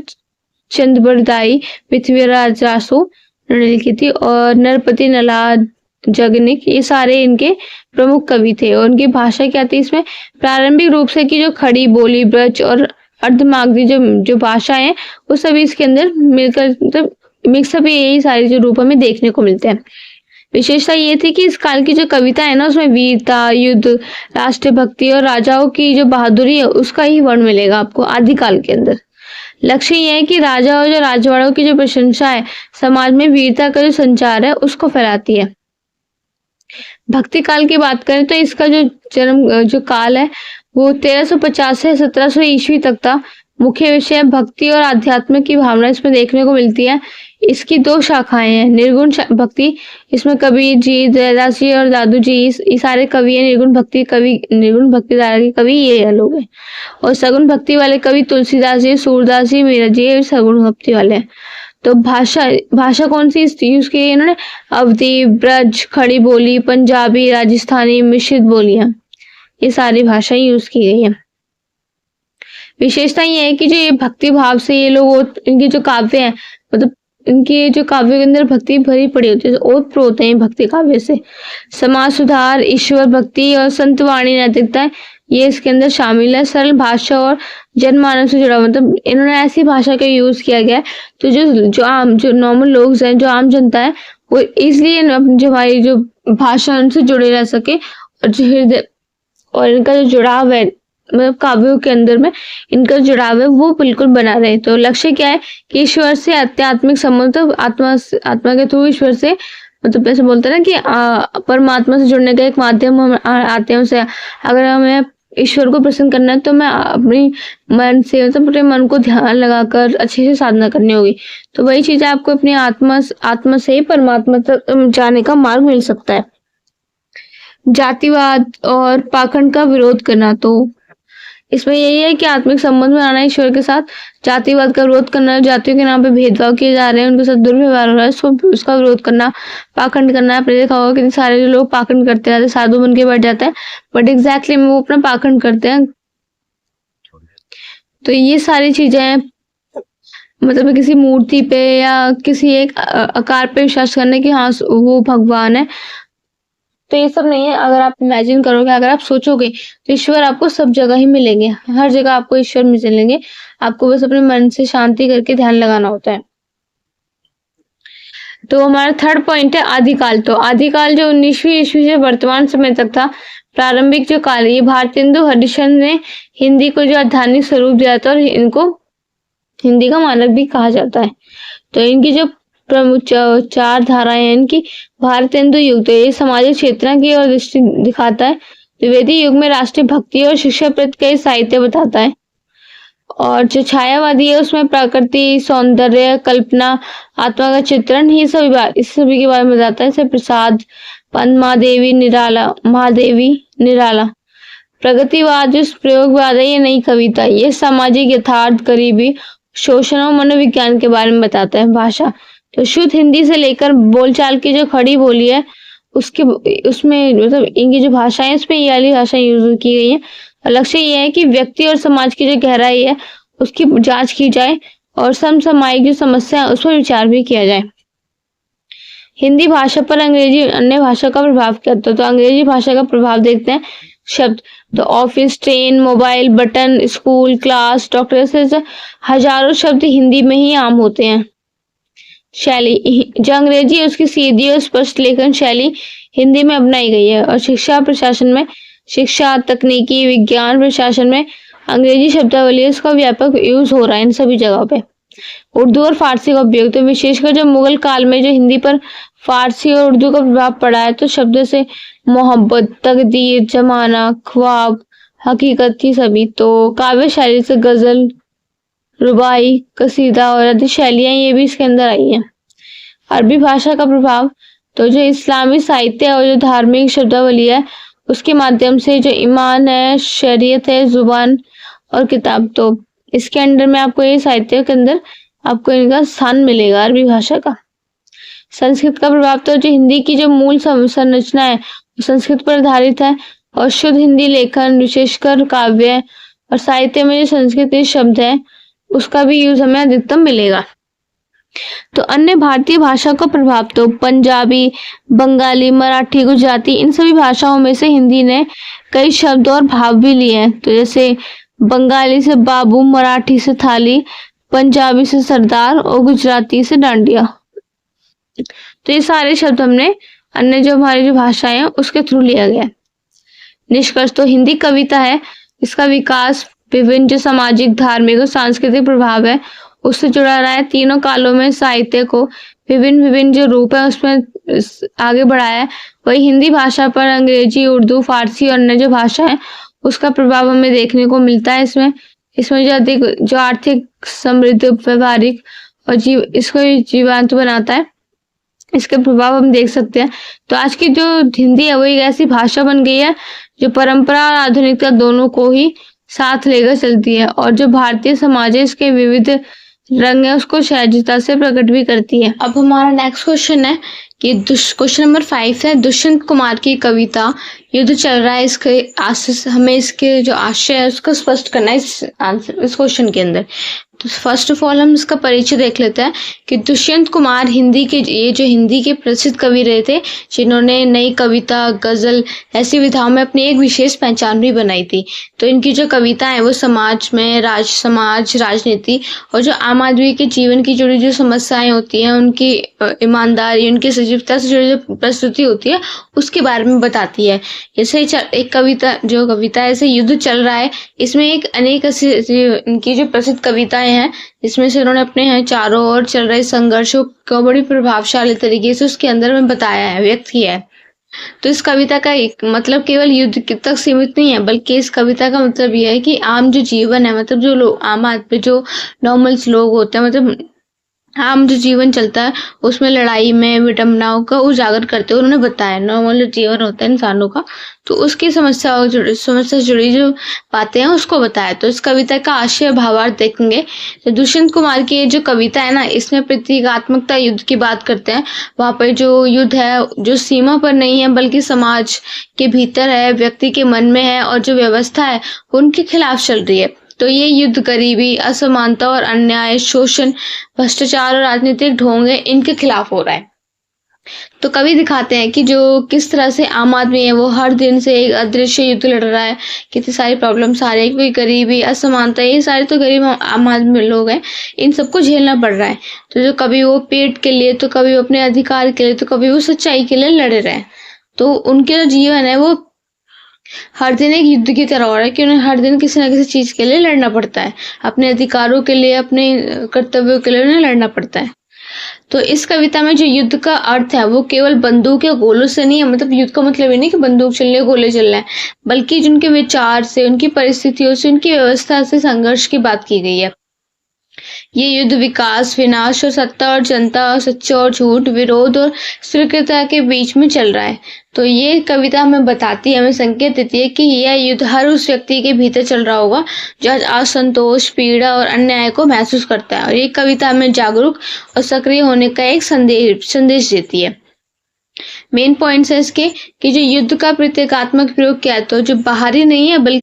चंद्रबरदाई, पृथ्वीराज रासो ने लिखी थी, और नरपति नलाद, जगनिक, ये सारे इनके प्रमुख कवि थे। और उनकी भाषा क्या थी इसमें प्रारंभिक रूप से की जो खड़ी बोली, ब्रज और अर्धमागधी जो भाषा है वो सभी इसके अंदर मिलकर मतलब मिक्सअप, यही सारे जो रूप हमें देखने को मिलते हैं। विशेषता ये थी कि इस काल की जो कविता है ना उसमें वीरता, युद्ध, राष्ट्रीय भक्ति और राजाओं की जो बहादुरी है उसका ही वर्ण मिलेगा आपको आदिकाल के अंदर। लक्ष्य यह है कि राजा और जो राजवाड़ों की जो प्रशंसा है समाज में वीरता का जो संचार है उसको फैलाती है। भक्ति काल की बात करें तो इसका जो जन्म जो काल है वो 1350 से 1700 ईस्वी तक था। मुख्य विषय भक्ति और आध्यात्म की भावना इसमें देखने को मिलती है। इसकी 2 शाखाएं हैं, निर्गुण भक्ति, इसमें कबीर जी, दयादास जी और दादू जी ये सारे कवि हैं। निर्गुण भक्ति धारा के कवि ये लोग हैं। और सगुण भक्ति वाले कवि तुलसीदास जी, सूरदास जी, मीरा जी, ये सगुण भक्ति वाले हैं। तो भाषा कौन सी यूज की है इन्होंने? अवधी, ब्रज, खड़ी बोली, पंजाबी, राजस्थानी, मिश्रित बोलियां, ये सारी भाषाएं यूज की गई है। विशेषता ये है कि जो ये भक्ति भाव से ये लोग, इनके जो काव्य हैं मतलब इनके जो काव्य के अंदर भक्ति भरी पड़ी होती है, ओत प्रोत है भक्ति काव्य से। समाज सुधार, ईश्वर भक्ति और संतवाणी नैतिकता ये इसके अंदर शामिल है। सरल भाषा और जनमानस से जुड़ा, मतलब इन्होंने ऐसी भाषा का यूज किया गया है तो जो नॉर्मल लोग हैं, जो आम जनता है, वो इसलिए जो हमारी जो भाषा उनसे जुड़े रह सके, और जो हृदय और इनका जो जुड़ाव है मतलब काव्यों के अंदर में इनका जुड़ाव है वो बिल्कुल बना रहे। तो लक्ष्य क्या है कि ईश्वर से आध्यात्मिक संबंध, आत्मा के थ्रू ईश्वर से मतलब ऐसे बोलते हैं ना कि परमात्मा से जुड़ने का एक माध्यम हम आते हैं उसे, अगर हमें ईश्वर को प्रसन्न करना है तो मैं अपनी मन से मतलब अपने मन को ध्यान लगाकर अच्छे से साधना करनी होगी। तो वही चीज़ आपको अपनी आत्मा से ही परमात्मा तक जाने का मार्ग मिल सकता है। जातिवाद और पाखंड का विरोध करना, तो इसमें यही है कि आत्मिक संबंध बनाना ईश्वर के साथ, जातिवाद का विरोध करना, जातियों के नाम पे भेदभाव किए जा रहे हैं, उनके साथ दुर्व्यवहार हो रहा है, उसका विरोध करना, पाखंड करना। आपने देखा होगा कितने सारे लोग पाखंड करते रहते हैं, साधु बन के बैठ जाते हैं, बट एग्जैक्टली में वो अपना पाखंड करते हैं। तो ये सारी चीजें मतलब किसी मूर्ति पे या किसी एक आकार पे विश्वास करने की हाँ वो भगवान है, तो ये सब नहीं है। अगर आप इमेजिन करोगे, अगर आप सोचोगे, तो ईश्वर आपको सब जगह ही मिलेंगे, हर जगह आपको ईश्वर मिलेंगे। आपको बस अपने मन से शांति करके ध्यान लगाना होता है। तो हमारा थर्ड पॉइंट है आदिकाल। तो आदिकाल जो 19वीं ईस्वी से वर्तमान समय तक था, प्रारंभिक जो काल है, ये भारतेंदु हरिश्चंद्र ने हिंदी को जो आध्यात्मिक स्वरूप दिया था, और इनको हिंदी का मानक भी कहा जाता है। तो इनकी जो प्रमुख चार धाराएं हैं इनकी, भारतेंदु युग, तो ये सामाजिक चेतना की ओर दृष्टि दिखाता है। द्विवेदी युग में राष्ट्रीय भक्ति और शिक्षा प्रति कई साहित्य बताता है। और जो छायावादी है उसमें प्रकृति, सौंदर्य, कल्पना, आत्मा का चित्रण, ये सभी इस सभी के बारे में बताता है। जैसे प्रसाद, पंत, महादेवी निराला। प्रगतिवाद जो प्रयोगवाद है, ये नई कविता, ये सामाजिक यथार्थ, गरीबी, शोषण और मनोविज्ञान के बारे में बताता है। भाषा, तो शुद्ध हिंदी से लेकर बोलचाल की जो खड़ी बोली है उसमें मतलब इनकी जो भाषा है उसमें ये वाली भाषा यूज की गई है। लक्ष्य ये है कि व्यक्ति और समाज की जो गहराई है उसकी जांच की जाए और समसामयिक जो समस्या है उस पर विचार भी किया जाए। हिंदी भाषा पर अंग्रेजी अन्य भाषा का प्रभाव क्या था, तो अंग्रेजी भाषा का प्रभाव देखते हैं। शब्द, तो office, train, mobile, button, school, class, doctor, से हजारों शब्द हिंदी में ही आम होते हैं। शैली, जो अंग्रेजी है उसकी सीधी और स्पष्ट लेखन शैली हिंदी में अपनाई गई है। और शिक्षा प्रशासन में, शिक्षा, तकनीकी, विज्ञान प्रशासन में अंग्रेजी शब्दावली है, उसका व्यापक यूज हो रहा है इन सभी जगहों पे। उर्दू और फारसी का उपयोग, तो विशेषकर जो मुगल काल में जो हिंदी पर फारसी और उर्दू का प्रभाव पड़ा है, तो शब्दों से मोहब्बत, तकदीर, जमाना, ख्वाब, हकीकत की सभी। तो काव्य शैली से गजल, रुबाई, कसीदा और आदि शैलियां ये भी इसके अंदर आई हैं। अरबी भाषा का प्रभाव, तो जो इस्लामी साहित्य और जो धार्मिक शब्दावली है उसके माध्यम से जो ईमान है, शरीयत है, जुबान और किताब, तो इसके अंदर में आपको ये साहित्य के अंदर आपको इनका स्थान मिलेगा अरबी भाषा का। संस्कृत का प्रभाव, तो जो हिंदी की जो मूल संरचना है संस्कृत पर आधारित है, और शुद्ध हिंदी लेखन, विशेषकर काव्य और साहित्य में जो संस्कृत शब्द है उसका भी यूज हमें अधिकतम मिलेगा। तो अन्य भारतीय भाषा का प्रभाव, तो पंजाबी, बंगाली, मराठी, गुजराती, इन सभी भाषाओं में से हिंदी ने कई शब्द और भाव भी लिए हैं। तो जैसे बंगाली से बाबू, मराठी से थाली, पंजाबी से सरदार और गुजराती से डांडिया। तो ये सारे शब्द हमने अन्य जो हमारी जो भाषाएं हैं उसके थ्रू लिया गया। निष्कर्ष, तो हिंदी कविता है, इसका विकास विभिन्न जो सामाजिक, धार्मिक और सांस्कृतिक प्रभाव है उससे जुड़ा रहा है। तीनों कालों में साहित्य को विभिन्न जो रूप है उसमें आगे बढ़ाया है। वही हिंदी भाषा पर अंग्रेजी, उर्दू, फारसी और अन्य जो भाषा है उसका प्रभाव हमें देखने को मिलता है। इसमें जो अधिक जो आर्थिक, समृद्ध, व्यवहारिक और इसको जीवंत बनाता है, इसके प्रभाव हम देख सकते हैं। तो आज की जो हिंदी है वो एक ऐसी भाषा बन गई है जो परंपरा और आधुनिकता दोनों को ही साथ लेकर चलती है, और जो भारतीय समाज है इसके विविध रंग है उसको सहजता से प्रकट भी करती है। अब हमारा नेक्स्ट क्वेश्चन है कि क्वेश्चन नंबर 5 है, दुष्यंत कुमार की कविता युद्ध चल रहा है, इसके हमें इसके जो आशय है उसको स्पष्ट करना है इस क्वेश्चन के अंदर। तो फर्स्ट ऑफ ऑल हम इसका परिचय देख लेते हैं कि दुष्यंत कुमार हिंदी के प्रसिद्ध कवि रहे थे, जिन्होंने नई कविता, गजल ऐसी विधाओं में अपनी एक विशेष पहचान भी बनाई थी। तो इनकी जो कविता है वो समाज में राजनीति और जो आम आदमी के जीवन की जुड़ी जो समस्याएं होती हैं, उनकी ईमानदारी, उनकी सजीवता से जुड़ी जो प्रस्तुति होती है उसके बारे में बताती है। जैसे एक कविता है, जैसे युद्ध चल रहा है, इसमें एक अनेक इनकी जो प्रसिद्ध कविता आए हैं, जिसमें से उन्होंने अपने यहाँ चारों ओर चल रहे संघर्षों को बड़ी प्रभावशाली तरीके से उसके अंदर में बताया है, व्यक्त किया है। तो इस कविता का एक मतलब केवल युद्ध तक सीमित नहीं है, बल्कि इस कविता का मतलब यह है कि आम जो जीवन है, मतलब जो लोग आम आदमी, जो नॉर्मल्स लोग होते हैं, मतलब आम जो जीवन चलता है, उसमें लड़ाई में विडंबनाओं का उजागर करते हुए उन्होंने बताया। नॉर्मल जो जीवन होता है इंसानों का, तो उसकी समस्या से जुड़ी जो बातें हैं उसको बताया। तो इस कविता का आशय भावार्थ देखेंगे तो दुष्यंत कुमार की ये जो कविता है ना, इसमें प्रतीकात्मकता युद्ध की बात करते हैं। वहां पर जो युद्ध है, जो सीमा पर नहीं है बल्कि समाज के भीतर है, व्यक्ति के मन में है, और जो व्यवस्था है उनके खिलाफ चल रही है। तो ये युद्ध गरीबी, असमानता और अन्याय, शोषण, भ्रष्टाचार और राजनीतिक ढोंग है, इनके खिलाफ हो रहा है। तो कवि दिखाते हैं कि जो किस तरह से आम आदमी है वो हर दिन से एक अदृश्य युद्ध लड़ रहा है। कितनी सारी प्रॉब्लम्स आ रही है, कोई गरीबी, असमानता, ये सारे तो गरीब आम आदमी लोग हैं, इन सबको झेलना पड़ रहा है। तो जो कभी वो पेट के लिए, तो कभी वो अपने अधिकार के लिए, तो कभी वो सच्चाई के लिए लड़ रहे हैं। तो उनके जो जीवन है वो हर दिन एक युद्ध की तरह हो रहा है कि उन्हें हर दिन किसी न किसी चीज के लिए लड़ना पड़ता है। अपने अधिकारों के लिए, अपने कर्तव्यों के लिए उन्हें लड़ना पड़ता है। तो इस कविता में जो युद्ध का अर्थ है वो केवल बंदूक या गोलों से नहीं है। मतलब युद्ध का मतलब ये नहीं कि बंदूक चल रही है, गोले चल रहे हैं, बल्कि जिनके विचार से, उनकी परिस्थितियों से, उनकी व्यवस्था से संघर्ष की बात की गई है। ये युद्ध विकास, विनाश और सत्ता और जनता, सच्चे और झूठ, विरोध और स्वीकृतता के बीच में चल रहा है। तो ये कविता हमें बताती है, हमें संकेत देती है कि यह युद्ध हर उस व्यक्ति के भीतर चल रहा होगा जो आज असंतोष, पीड़ा और अन्याय को महसूस करता है। और ये कविता हमें जागरूक और सक्रिय होने का एक संदेश देती है। मेन पॉइंट्स है इसके कि जो युद्ध का प्रतीकात्मक प्रयोग किया है, तो जो बाहरी नहीं है बल्कि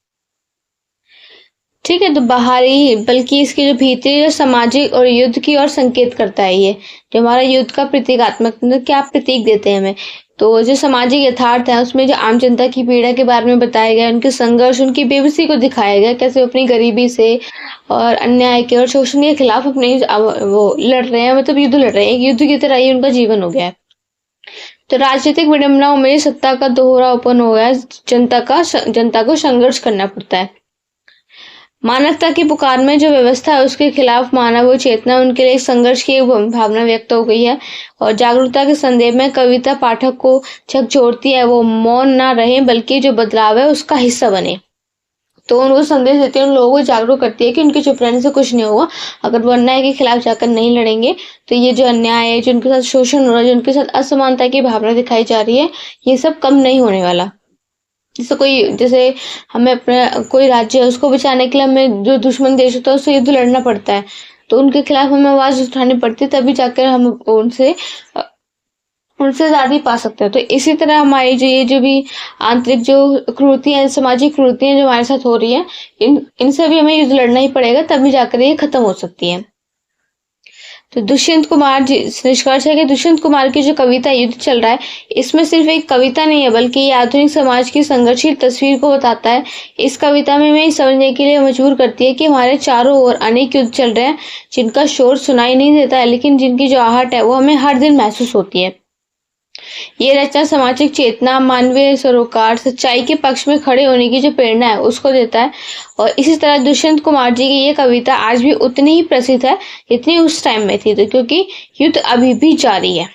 ठीक है, तो बाहरी बल्कि इसकी जो भीतरी, जो सामाजिक और युद्ध की ओर संकेत करता है। ये जो हमारा युद्ध का प्रतीकात्मक, मतलब क्या प्रतीक देते हैं हमें। तो जो सामाजिक यथार्थ है उसमें जो आम जनता की पीड़ा के बारे में बताया गया, उनके संघर्ष, उनकी बेबसी को दिखाया गया, कैसे वो अपनी गरीबी से और अन्याय के और शोषण के खिलाफ अपने वो लड़ रहे हैं, मतलब युद्ध लड़ रहे हैं। एक युद्ध की तरह ही उनका जीवन हो गया है। तो राजनीतिक विडंबनाओं में सत्ता का दोहरापन हो गया, जनता को संघर्ष करना पड़ता है। मानवता की पुकार में जो व्यवस्था है उसके खिलाफ मानव चेतना, उनके लिए संघर्ष की एक भावना व्यक्त हो गई है। और जागरूकता के संदेश में कविता पाठक को झकझोरती है, वो मौन ना रहे बल्कि जो बदलाव है उसका हिस्सा बने। तो उनको संदेश देती है, उन लोगों को जागरूक करती है कि उनके चुप रहने से कुछ नहीं होगा। अगर वो अन्याय के खिलाफ जाकर नहीं लड़ेंगे तो ये जो अन्याय है, जो उनके साथ शोषण हो रहा है, जो उनके साथ असमानता की भावना दिखाई जा रही है, ये सब कम नहीं होने वाला। जैसे हमें अपना कोई राज्य है उसको बचाने के लिए हमें जो दुश्मन देश होता है उससे युद्ध लड़ना पड़ता है, तो उनके खिलाफ हमें आवाज उठानी पड़ती है, तभी जाकर हम उनसे आजादी पा सकते हैं। तो इसी तरह हमारी जो ये जो भी आंतरिक जो क्रूरतियां, सामाजिक क्रूरतियां जो हमारे साथ हो रही है, इनसे भी हमें युद्ध लड़ना ही पड़ेगा, तभी जाकर ये खत्म हो सकती है। तो दुष्यंत कुमार जी, निष्कर्ष है कि दुष्यंत कुमार की जो कविता युद्ध चल रहा है, इसमें सिर्फ एक कविता नहीं है बल्कि ये आधुनिक समाज की संघर्षशील तस्वीर को बताता है। इस कविता में हमें समझने के लिए मजबूर करती है कि हमारे चारों ओर अनेक युद्ध चल रहे हैं, जिनका शोर सुनाई नहीं देता है, लेकिन जिनकी जो आहट है वो हमें हर दिन महसूस होती है। ये रचना सामाजिक चेतना, मानवीय सरोकार, सच्चाई के पक्ष में खड़े होने की जो प्रेरणा है उसको देता है। और इसी तरह दुष्यंत कुमार जी की ये कविता आज भी उतनी ही प्रसिद्ध है जितनी उस टाइम में थी, तो क्योंकि युद्ध अभी भी जारी है।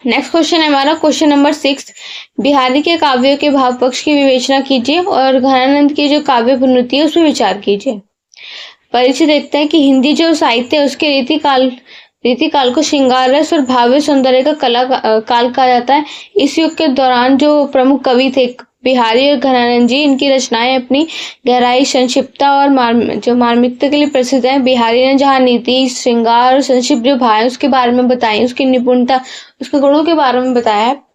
नेक्स्ट क्वेश्चन है हमारा, क्वेश्चन नंबर 6। बिहारी के काव्यों के भाव पक्ष की विवेचना कीजिए और घनानंद की जो काव्य पुनरुक्ति है उस पर विचार कीजिए। परिचय देखते हैं कि हिंदी जो साहित्य है उसके रीतिकाल को श्रृंगार रस और भाव्य सौंदर्य का काल कहा जाता है। इस युग के दौरान जो प्रमुख कवि थे बिहारी और घनानंद जी, इनकी रचनाएं अपनी गहराई, संक्षिप्तता और मार्मिकता के लिए प्रसिद्ध है। बिहारी ने जहाँ नीति, श्रृंगार और संक्षिप्त जो भाव है उसके बारे में बताई, उसकी निपुणता, उसके गुणों के बारे में बताया है,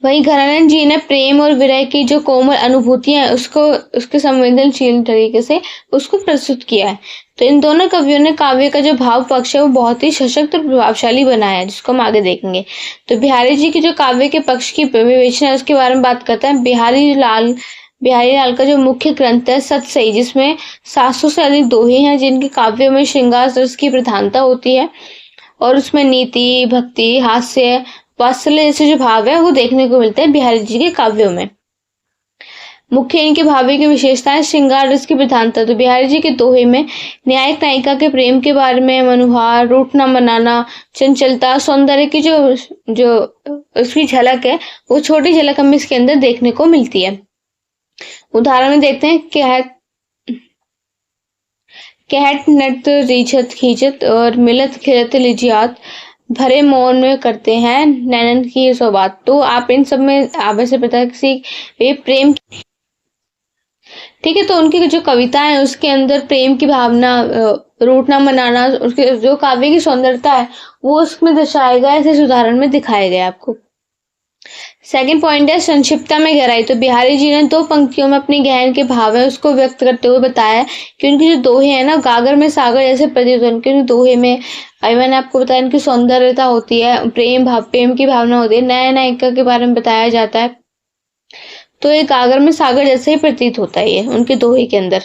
वहीं घनानंद जी ने प्रेम और विरह की जो कोमल अनुभूतियां हैं उसके संवेदनशील तरीके से उसको प्रस्तुत किया है। तो इन दोनों कवियों ने काव्य का जो भाव पक्ष है वो बहुत ही सशक्त और प्रभावशाली बनाया है, जिसको हम आगे देखेंगे। तो बिहारी जी की जो काव्य के पक्ष की विवेचना है उसके बारे में बात करते हैं। बिहारी लाल का जो मुख्य ग्रंथ है सतसई, जिसमें 700 से अधिक दोहे हैं, जिनके काव्यों में श्रृंगार रस की प्रधानता होती है और उसमें नीति, भक्ति, हास्य, वात्सल्य जैसे जो भाव है वो देखने को मिलते हैं बिहारी जी के काव्यों में। मुख्य इनके भावे की विशेषताएं, श्रृंगार रस की प्रधानता। तो बिहारी जी के दोहे में न्यायिक नायिका के प्रेम के बारे में मनोहार, रूठना मनाना, चंचलता, सौंदर्य की जो जो उसकी झलक है, वो छोटी झलक हमें इसके अंदर देखने को मिलती है। उदाहरण में देखते हैं, कहत नट रीछत खींचत और मिलत खिलत लिजियात, भरे मौन में करते हैं नैनन की ये सौगात। तो आप इन सब में आप ऐसे पता है किसी वे प्रेम, ठीक है, तो उनकी जो कविता है उसके अंदर प्रेम की भावना, रूठना मनाना, उसके जो काव्य की सौंदर्यता है वो उसमें दर्शाया गया है, इस उदाहरण में दिखाया गया आपको। सेकंड पॉइंट है संक्षिप्तता में गहराई। तो बिहारी जी ने दो पंक्तियों में अपनी गहन के भाव है उसको व्यक्त करते हुए बताया कि उनकी जो दोहे हैं ना, गागर में सागर जैसे प्रतीत होते हैं। उनके दोहे में मैंने आपको बताया इनकी सौंदर्यता होती है, प्रेम की भावना होती है, नया नायिका के बारे में बताया जाता है, तो ये गागर में सागर जैसे ही प्रतीत होता है ये उनके दोहे के अंदर।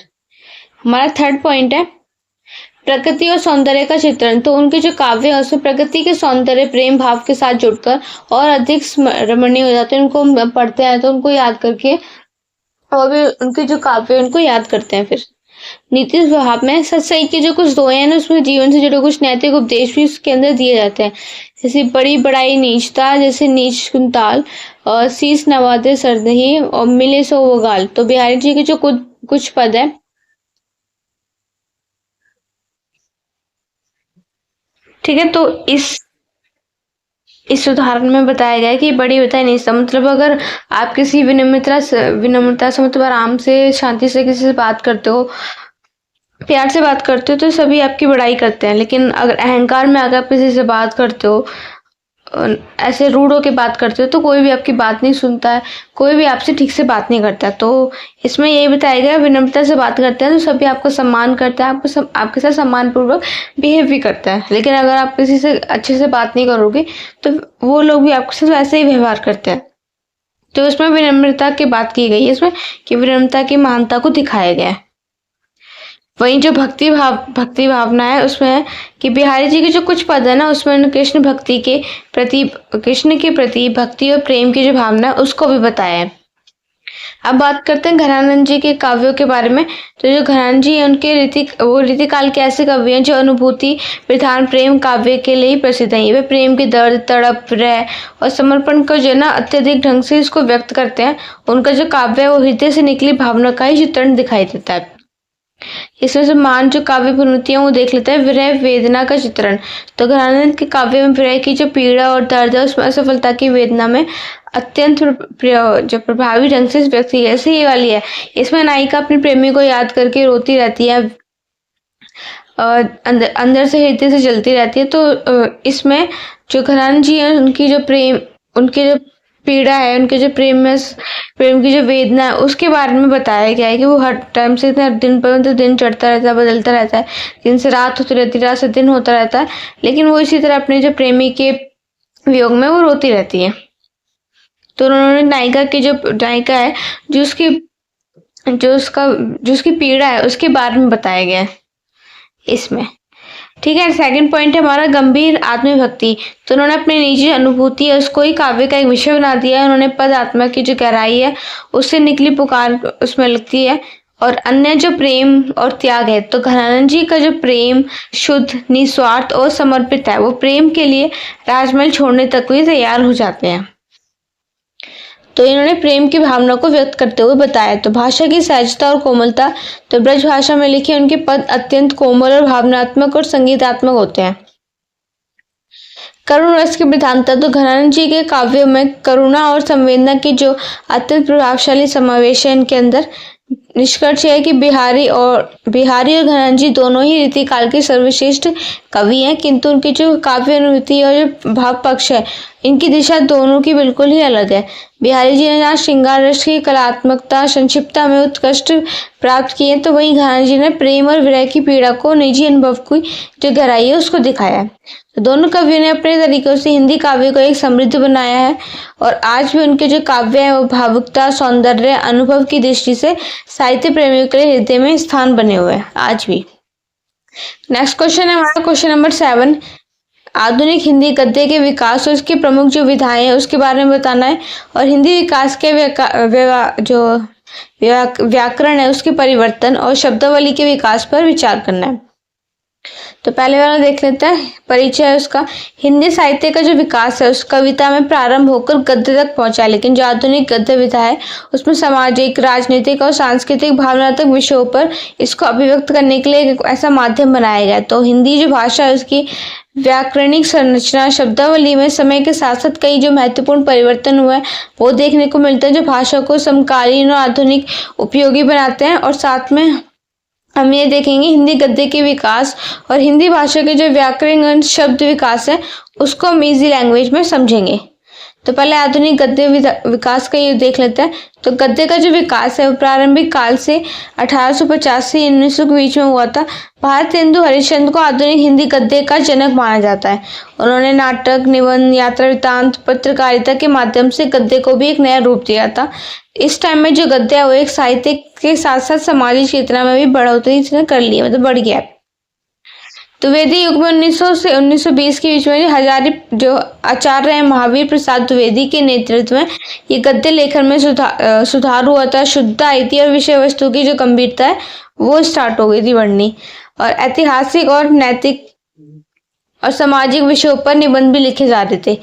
हमारा थर्ड पॉइंट है प्रकृति और सौंदर्य का चित्रण। तो उनके जो काव्य है उसमें प्रकृति के सौंदर्य प्रेम भाव के साथ जुड़कर और अधिक रमणीय हो जाते हैं। उनको हम पढ़ते हैं तो उनको याद करके और भी उनके जो काव्य उनको याद करते हैं। फिर नीति स्वभाव में सच्चाई के जो कुछ दोहे हैं ना, उसमें जीवन से जुड़े कुछ नैतिक उपदेश भी उसके अंदर दिए जाते हैं, जैसे बड़ी बड़ाई नीचता, जैसे नीच कुंताल, और शीस नवाते सरदही और मिले सो वो गाल। तो बिहारी जी के जो कुछ पद है, ठीक है, तो इस उदाहरण में बताया गया है कि बड़ी बताई नहीं था, मतलब अगर आप किसी विनम्रता से मतलब आराम से शांति से किसी से बात करते हो, प्यार से बात करते हो, तो सभी आपकी बड़ाई करते हैं। लेकिन अगर अहंकार में आकर आप किसी से बात करते हो, ऐसे रूड होके बात करते हो, तो कोई भी आपकी बात नहीं सुनता है, कोई भी आपसे ठीक से बात नहीं करता। तो इसमें यही बताया गया विनम्रता से बात करते हैं तो सभी आपको सम्मान करता है, आपके साथ सम्मान पूर्वक बिहेव भी करता है। लेकिन अगर आप किसी से अच्छे से बात नहीं करोगे तो वो लोग भी आपके साथ वैसे ही व्यवहार करते हैं। तो इसमें विनम्रता की बात की गई है, इसमें कि विनम्रता की महानता को दिखाया गया है। वहीं जो भक्ति भावना है उसमें है कि बिहारी जी के जो कुछ पद है ना, उसमें कृष्ण के प्रति भक्ति और प्रेम की जो भावना है उसको भी बताया है। अब बात करते हैं घनानंद जी के काव्यों के बारे में। तो जो घनानंद जी है उनके रीतिकाल के ऐसे कवि हैं जो अनुभूति प्रधान प्रेम काव्य के लिए ही प्रसिद्ध हैं। वे प्रेम की दर्द, तड़प, रह और समर्पण को जो ना अत्यधिक ढंग से इसको व्यक्त करते हैं। उनका जो काव्य है वो हृदय से निकली भावना का ही चित्रण दिखाई देता है। इसमें से मान जो काव्य प्रवृत्तियां वो देख लेते हैं, विरह वेदना का चित्रण। तो घनानंद के काव्य में विरह की जो पीड़ा और दर्द है उसमें असफलता की वेदना में अत्यंत जो प्रभावी ढंग से व्यक्त की, जैसे ये वाली है, इसमें नायिका अपने प्रेमी को याद करके रोती रहती है, अंदर से हृदय से जलती रहती है। तो इसमें जो घनानंद जी है उनकी जो पीड़ा है, उनके जो प्रेम की जो वेदना है उसके बारे में बताया गया है कि वो हर टाइम से इतना दिन पर दिन चढ़ता रहता है, बदलता रहता है, दिन से रात होती रहती है, रात से दिन होता रहता है, लेकिन वो इसी तरह अपने जो प्रेमी के वियोग में वो रोती रहती है। तो उन्होंने नायिका है जो उसकी पीड़ा है उसके बारे में बताया गया है इसमें, ठीक है। सेकंड पॉइंट है हमारा गंभीर आत्मभक्ति। तो उन्होंने अपनी निजी अनुभूति है उसको ही काव्य का एक विषय बना दिया है। उन्होंने पद आत्मा की जो गहराई है उससे निकली पुकार उसमें लगती है, और अन्य जो प्रेम और त्याग है। तो घनानंद जी का जो प्रेम शुद्ध, निस्वार्थ और समर्पित है, वो प्रेम के लिए राजमहल छोड़ने तक भी तैयार हो जाते हैं। तो इन्होंने प्रेम की भावना को व्यक्त करते हुए बताया। तो भाषा की सहजता और कोमलता। तो ब्रज भाषा में लिखे उनके पद अत्यंत कोमल और भावनात्मक और संगीतात्मक होते हैं। करुण रस की प्रधानता। तो घनानंद जी के काव्यों में करुणा और संवेदना की जो अत्यंत प्रभावशाली समावेश है इनके अंदर। निष्कर्ष है कि बिहारी और घनानंद जी दोनों ही रीति काल के सर्वश्रेष्ठ कवि हैं, किंतु उनकी जो काव्य अनुभूति और जो भाव पक्ष है इनकी दिशा दोनों की बिल्कुल ही अलग है। बिहारी जी ने जहाँ श्रृंगार रस की कलात्मकता, संक्षिप्तता में उत्कृष्ट प्राप्त किए, तो वहीं घनानंद जी ने प्रेम और विरह की पीड़ा को, निजी अनुभव की जो गहराई है उसको दिखाया है। तो दोनों कवियों ने अपने तरीकों से हिंदी काव्य को एक समृद्ध बनाया है, और आज भी उनके जो काव्य है वो भावुकता, सौंदर्य, अनुभव की दृष्टि से साहित्य प्रेमियों के लिए हृदय में स्थान बने हुए हैं आज भी। नेक्स्ट क्वेश्चन है हमारा क्वेश्चन नंबर 7। आधुनिक हिंदी गद्य के विकास और उसकी प्रमुख जो विधाएं हैं उसके बारे में बताना है, और हिंदी विकास के जो व्याकरण है उसके परिवर्तन और शब्दावली के विकास पर विचार करना है। तो पहले वाला देख लेते हैं, परिचय है उसका। हिंदी साहित्य का जो विकास है उस कविता में प्रारंभ होकर गद्य तक पहुंचा, लेकिन जो आधुनिक गद्य विधा है उसमें सामाजिक, राजनीतिक और सांस्कृतिक भावनात्मक विषयों पर इसको अभिव्यक्त करने के लिए एक ऐसा माध्यम बनाया गया। तो हिंदी जो भाषा है उसकी व्याकरणिक संरचना, शब्दावली में समय के साथ साथ कई जो महत्वपूर्ण परिवर्तन हुए वो देखने को मिलते हैं, जो भाषा को समकालीन और आधुनिक उपयोगी बनाते हैं। और साथ में हम ये देखेंगे हिंदी गद्य के विकास और हिंदी भाषा के जो व्याकरण शब्द विकास है उसको हम इजी लैंग्वेज में समझेंगे। तो पहले आधुनिक गद्य विकास का ये देख लेते हैं। तो गद्य का जो विकास है वो प्रारंभिक काल से 1850 से 1900 के बीच में हुआ था। भारतेंदु हरिश्चंद्र को आधुनिक हिंदी गद्य का जनक माना जाता है। उन्होंने नाटक, निबंध, यात्रा वृत्तांत, पत्रकारिता के माध्यम से गद्य को भी एक नया रूप दिया था। इस टाइम में जो गद्य है वो एक साहित्य के साथ साथ सामाजिक चेतना में भी बढ़ोतरी इसने कर ली, मतलब बढ़ गया। तो वैदिक युग में 1900 से 1920 के बीच में हजारी जो आचार्य हैं महावीर प्रसाद द्विवेदी के नेतृत्व में ये गद्य लेखन में सुधार हुआ था। शुद्धता आई थी और विषय वस्तु की जो गंभीरता है वो स्टार्ट हो गई थी बढ़नी। और ऐतिहासिक और नैतिक और सामाजिक विषयों पर निबंध भी लिखे जा रहे थे।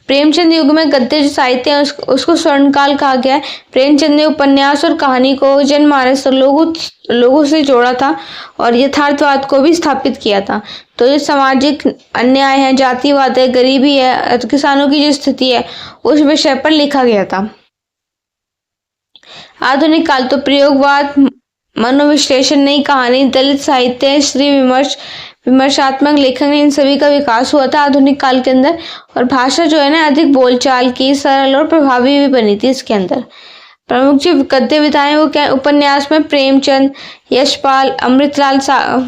प्रेमचंद युग में गद्य जो साहित्य है उसको स्वर्णकाल कहा गया है। प्रेमचंद ने उपन्यास और कहानी को जनमानस और लोगों से जोड़ा था और यथार्थवाद को भी स्थापित किया था। तो जो सामाजिक अन्याय है, जातिवाद है, गरीबी है, किसानों की जो स्थिति है उस विषय पर लिखा गया था। आधुनिक काल तो प्रयोगवाद, मनोविश्लेषण, नई कहानी, दलित साहित्य, स्त्री विमर्शात्मक लेखन, इन सभी का विकास हुआ था आधुनिक काल के अंदर। और भाषा जो है ना अधिक बोलचाल की, सरल और प्रभावी भी बनी थी इसके अंदर। प्रमुख जो गद्य विधाएं वो क्या, उपन्यास में प्रेमचंद, यशपाल, अमृतलाल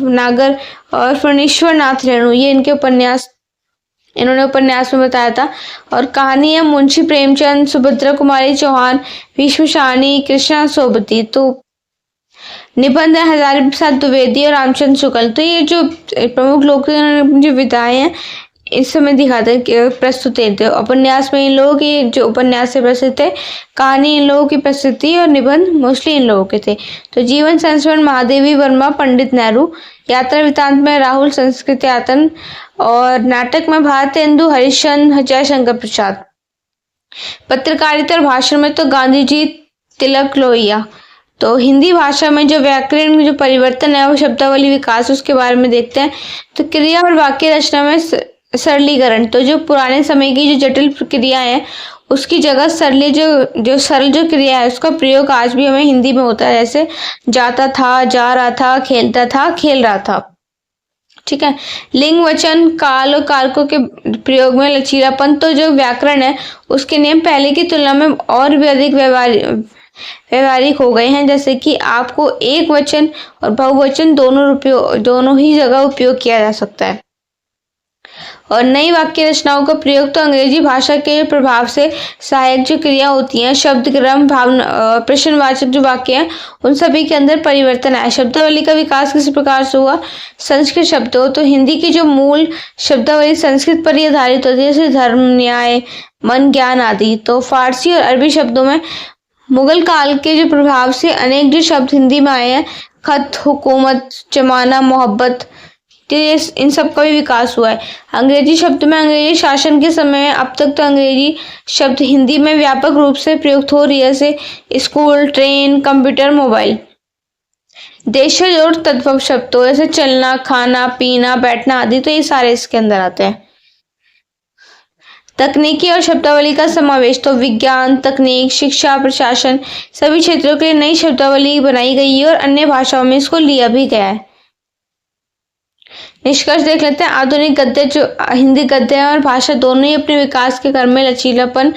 नागर और फणीश्वर नाथ रेणु, ये इनके उपन्यास इन्होंने उपन्यास में बताया था। और कहानी है मुंशी प्रेमचंद, सुभद्रा कुमारी चौहान, भीष्म शाहनी, कृष्णा सोबती। तो निबंध है हजारी प्रसाद द्विवेदी और रामचंद्र शुक्ल। तो ये जो प्रमुख लोग जो विधाएं हैं इस समय दिखाते प्रस्तुत थे। उपन्यास में इन लोगों की जो उपन्यास से प्रसिद्ध थे, कहानी इन लोगों की प्रसिद्ध थी और निबंध मोस्टली इन लोगों के थे। तो जीवन संस्मरण महादेवी वर्मा, पंडित नेहरू, यात्रा वृत्तांत में राहुल संस्कृत यातन और नाटक में भारतेंदु हरिश्चंद्र, जयशंकर प्रसाद। पत्रकारिता और भाषण में तो गांधी जी, तिलक, लोहिया। तो हिंदी भाषा में जो व्याकरण में जो परिवर्तन है वो शब्दावली विकास उसके बारे में देखते हैं। तो क्रिया और वाक्य रचना में सरलीकरण, तो जो पुराने समय की जो जटिल क्रियाएं हैं उसकी जगह सरल जो क्रिया है उसका प्रयोग आज भी हमें हिंदी में होता है। जैसे जाता था, जा रहा था, खेलता था, खेल रहा था। ठीक है। लिंग, वचन, काल और कारकों के प्रयोग में लचीलापन, तो जो व्याकरण है उसके नियम पहले की तुलना में और भी अधिक व्यवहारिक हो गए हैं। जैसे कि आपको एक वचन और बहुवचन दोनों ही जगह उपयोग किया जा सकता है। और नई वाक्य रचनाओं का प्रयोग तो अंग्रेजी भाषा के प्रभाव से सहायक जो क्रिया होती हैं, शब्द, क्रम, भावना, प्रश्नवाचक जो वाक्य हैं उन सभी के अंदर परिवर्तन आया। शब्दावली का विकास किस प्रकार से हुआ? संस्कृत शब्दों, तो हिंदी की जो मूल शब्दावली संस्कृत पर ही आधारित होती है, जैसे धर्म, न्याय, मन, ज्ञान आदि। तो फारसी और अरबी शब्दों में मुगल काल के जो प्रभाव से अनेक जो शब्द हिंदी में आए हैं, खत, हुकूमत, जमाना, मोहब्बत, इन सब का भी विकास हुआ है। अंग्रेजी शब्द में अंग्रेजी शासन के समय अब तक तो अंग्रेजी शब्द हिंदी में व्यापक रूप से प्रयुक्त हो रही है, जैसे स्कूल, ट्रेन, कंप्यूटर, मोबाइल। देशज और तद्भव शब्द तो जैसे चलना, खाना, पीना, बैठना आदि, तो ये सारे इसके अंदर आते हैं। तकनीकी और शब्दावली का समावेश, तो विज्ञान, तकनीक, शिक्षा, प्रशासन सभी क्षेत्रों के लिए नई शब्दावली बनाई गई है और अन्य भाषाओं में इसको लिया भी गया है। निष्कर्ष देख लेते हैं। आधुनिक गद्य जो हिंदी गद्य और भाषा दोनों ही अपने विकास के क्रम में लचीलापन,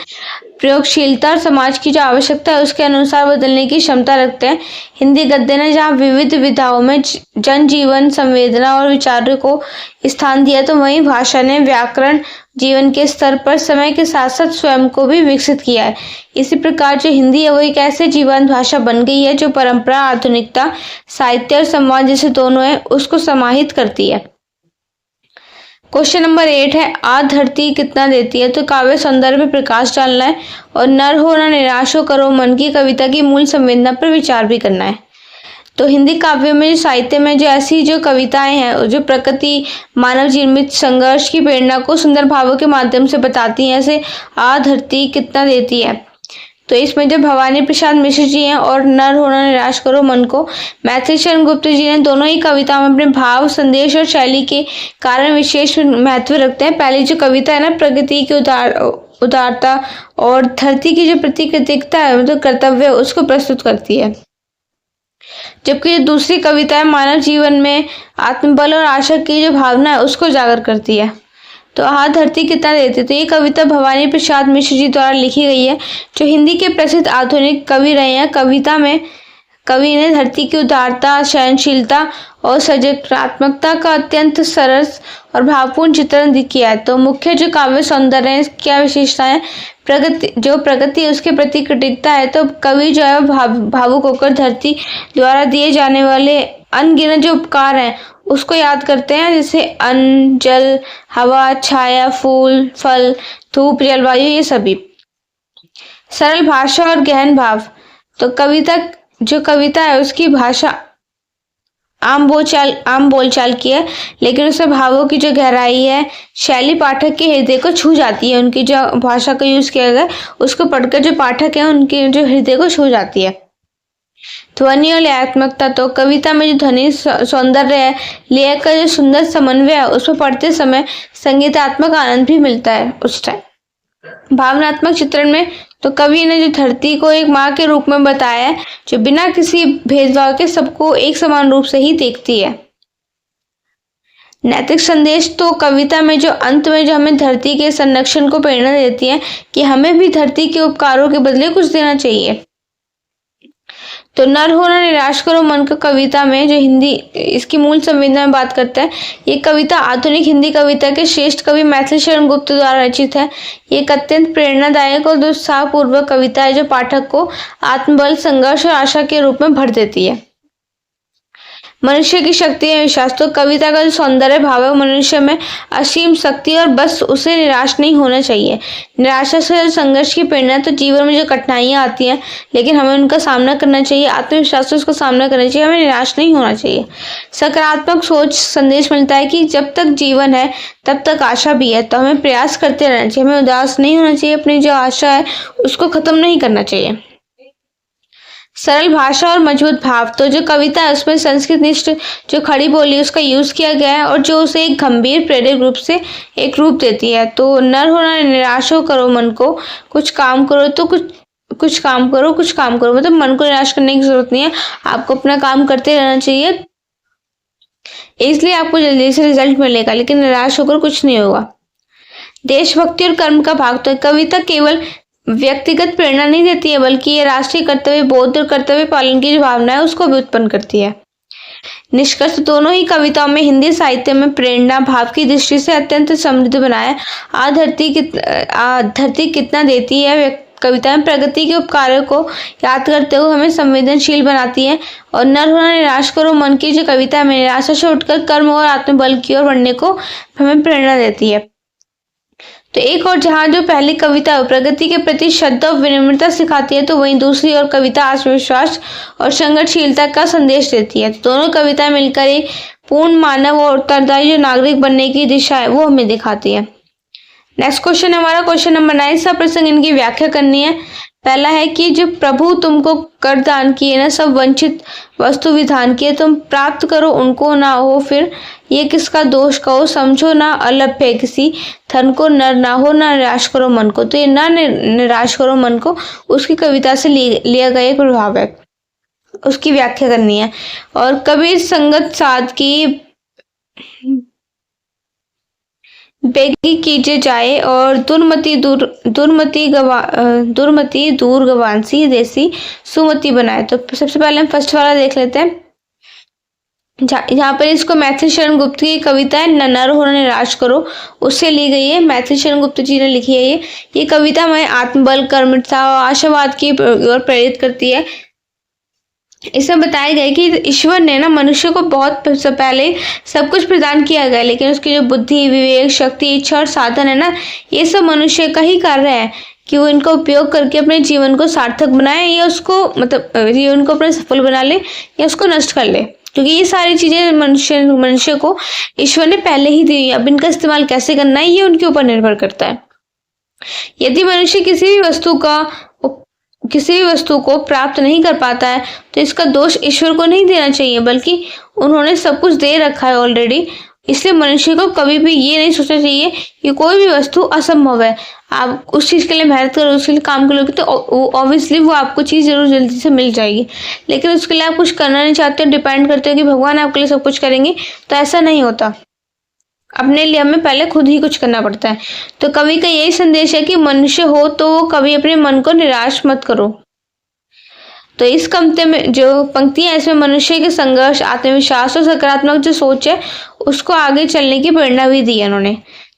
प्रयोगशीलता और समाज की जो आवश्यकता है उसके अनुसार बदलने की क्षमता रखते हैं। हिंदी गद्य ने जहाँ विविध विधाओं में जनजीवन, संवेदना और विचारों को स्थान दिया, तो वहीं भाषा ने व्याकरण, जीवन के स्तर पर समय के साथ साथ स्वयं को भी विकसित किया है। इसी प्रकार जो हिंदी है वो एक ऐसे जीवंत भाषा बन गई है जो परंपरा, आधुनिकता, साहित्य और समाज जैसे दोनों है उसको समाहित करती है। क्वेश्चन नंबर 8 है, आ धरती कितना देती है। तो काव्य सौंदर्य पे प्रकाश डालना है और नर हो ना निराश हो करो मन की कविता की मूल संवेदना पर विचार भी करना है। तो हिंदी काव्य में, साहित्य में जो ऐसी जो कविताएं हैं जो प्रकृति, मानव निर्मित संघर्ष की प्रेरणा को सुंदर भावों के माध्यम से बताती हैं, जैसे आ धरती कितना देती है। तो इसमें जो भवानी प्रसाद मिश्र जी हैं और नर होना निराश करो मन को मैथिली शरण गुप्त जी ने, दोनों ही कविता में अपने भाव, संदेश और शैली के कारण विशेष महत्व रखते हैं। पहली जो कविता है ना, प्रकृति की उदारता और धरती की जो प्रति कृतज्ञता है, मतलब कर्तव्य, उसको प्रस्तुत करती है। जबकि जो दूसरी कविता है, मानव जीवन में आत्मबल और आशा की जो भावना है, उसको उजागर करती है। तो आ धरती कितना देती है। तो ये कविता भवानी प्रसाद मिश्र जी द्वारा लिखी गई है, जो हिंदी के प्रसिद्ध आधुनिक कवि रहे हैं। कविता में कवि ने धरती की उदारता, सहनशीलता और सृजनात्मकता का अत्यंत सरल और भावपूर्ण चित्रण किया है। तो मुख्य जो काव्य सौंदर्य है, क्या विशेषता है, प्रकृति उसके प्रति कृतज्ञता है। तो कवि जो है भावुक होकर धरती द्वारा दिए जाने वाले अनगिनत जो उपकार हैं उसको याद करते हैं, जैसे अन्न, जल, हवा, छाया, फूल, फल, धूप, जलवायु, ये सभी। सरल भाषा और गहन भाव। तो कविता है उसकी भाषा आम बोलचाल की है, लेकिन उसमें भावों की जो गहराई है, शैली पाठक के हृदय को छू जाती है। उनकी जो भाषा का यूज किया गया उसको पढ़कर जो पाठक है उनके जो हृदय को छू जाती है। ध्वनि और लयात्मकता। तो कविता में जो ध्वनि सौंदर्य है, लय का जो सुंदर समन्वय है, उसको पढ़ते समय संगीतात्मक आनंद भी मिलता है उस टाइम। भावनात्मक चित्रण में, तो कवि ने जो धरती को एक माँ के रूप में बताया है, जो बिना किसी भेदभाव के सबको एक समान रूप से ही देखती है। नैतिक संदेश। तो कविता में जो अंत में जो हमें धरती के संरक्षण को प्रेरणा देती है कि हमें भी धरती के उपकारों के बदले कुछ देना चाहिए। तो नर होना निराश करो मन को कविता में जो हिंदी इसकी मूल संवेदना में बात करता है। ये कविता आधुनिक हिंदी कविता के श्रेष्ठ कवि मैथिली शरण गुप्त द्वारा रचित है। ये एक अत्यंत प्रेरणादायक और उत्साहपूर्वक कविता है, जो पाठक को आत्मबल, संघर्ष और आशा के रूप में भर देती है। मनुष्य की शक्ति है विश्वास। तो कविता का जो सौंदर्य भाव है, मनुष्य में असीम शक्ति और बस उसे निराश नहीं होना चाहिए। निराशा से संघर्ष की प्रेरणा। तो जीवन में जो कठिनाइयां आती हैं, लेकिन हमें उनका सामना करना चाहिए, आत्मविश्वास से उसका सामना करना चाहिए, हमें निराश नहीं होना चाहिए। सकारात्मक सोच संदेश मिलता है कि जब तक जीवन है तब तक आशा भी है, तो हमें प्रयास करते रहना चाहिए, हमें उदास नहीं होना चाहिए, अपनी जो आशा है उसको खत्म नहीं करना चाहिए। सरल भाषा और मजबूत भाव। तो जो कविता है उसमें संस्कृत निष्ठ जो खड़ी बोली उसका यूज किया गया है, और जो उसे एक गंभीर प्रेरक रूप से एक रूप देती है। तो नर होना निराश हो करो मन को, कुछ काम करो, तो कुछ काम करो, मतलब मन को निराश करने की जरूरत नहीं है, आपको अपना काम करते रहना चाहिए, इसलिए आपको जल्दी से रिजल्ट मिलेगा, लेकिन निराश होकर कुछ नहीं होगा। देशभक्ति और कर्म का भाग। तो कविता केवल व्यक्तिगत प्रेरणा नहीं देती है, बल्कि ये राष्ट्रीय कर्तव्य बोध और कर्तव्य पालन की जो भावना है उसको भी उत्पन्न करती है। निष्कर्ष, दोनों ही कविताओं में हिंदी साहित्य में प्रेरणा भाव की दृष्टि से अत्यंत समृद्ध बनाया। आ धरती कितना देती है कविता में प्रगति के उपकारों को याद करते हुए हमें संवेदनशील बनाती है, और नर होना निराश करो मन की जो कविता में निराशा से उठकर कर्म और आत्मबल की ओर बढ़ने को हमें प्रेरणा देती है। तो एक और जहाँ जो पहली कविता प्रगति के प्रति श्रद्धा और विनम्रता सिखाती है, तो वहीं दूसरी और कविता आत्मविश्वास और संघर्षशीलता का संदेश देती है। दोनों कविताएं मिलकर एक पूर्ण मानव और उत्तरदायी जो नागरिक बनने की दिशा है वो हमें दिखाती है। नेक्स्ट क्वेश्चन हमारा क्वेश्चन नंबर 9। सब प्रसंग इनकी व्याख्या करनी है। पहला है कि जो प्रभु तुमको कर दान किए न सब वंचित वस्तु विधान किए, तुम प्राप्त करो उनको ना हो फिर ये किसका दोष कहो, समझो ना अलभ्य किसी धन को, नर ना हो ना निराश करो मन को। तो ये ना निराश करो मन को उसकी कविता से लिया गया एक प्रभाव है, उसकी व्याख्या करनी है। और कबीर संगत साध की बेगी कीजे जाए और दुर्मति दूर गवांसी देसी सुमति बनाए। तो सबसे पहले हम फर्स्ट वाला देख लेते हैं। यहाँ पर इसको मैथिली शरण गुप्त की कविता है नर होना निराश करो, उससे ली गई है। मैथिली शरण गुप्त जी ने लिखी है ये कविता हमें आत्मबल, कर्मठता और आशावाद की ओर प्रेरित करती है। इसमें बताया गया है कि ईश्वर ने ना मनुष्य को बहुत से पहले सब कुछ प्रदान किया गया, लेकिन उसकी जो बुद्धि, विवेक, शक्ति, इच्छा और साधन है ना, ये सब मनुष्य का ही कार्य है कि वो इनका उपयोग करके अपने जीवन को सार्थक बनाए या उसको जीवन को अपने सफल बना ले या उसको नष्ट कर ले, क्योंकि ये सारी चीजें मनुष्य को ईश्वर ने पहले ही दी। अब इनका इस्तेमाल कैसे करना है ये उनके ऊपर निर्भर करता है। यदि मनुष्य किसी भी वस्तु को प्राप्त नहीं कर पाता है तो इसका दोष ईश्वर को नहीं देना चाहिए, बल्कि उन्होंने सब कुछ दे रखा है ऑलरेडी। इसलिए मनुष्य को कभी भी ये नहीं सोचना चाहिए कि कोई भी वस्तु असंभव है। आप उस चीज के लिए मेहनत करो, उसके लिए काम करोगे तो ऑब्वियसली वो आपको चीज जरूर जल्दी से मिल जाएगी, लेकिन उसके लिए आप कुछ करना नहीं चाहते हो, डिपेंड करते हो कि भगवान आपके लिए सब कुछ करेंगे, तो ऐसा नहीं होता। अपने लिए हमें पहले खुद ही कुछ करना पड़ता है। तो कवि का यही संदेश है कि मनुष्य हो तो कभी अपने मन को निराश मत करो। तो इस कविता में जो पंक्तियां, इसमें मनुष्य के संघर्ष, आत्मविश्वास और सकारात्मक जो सोच है उसको आगे चलने की प्रेरणा भी दी है उन्होंने।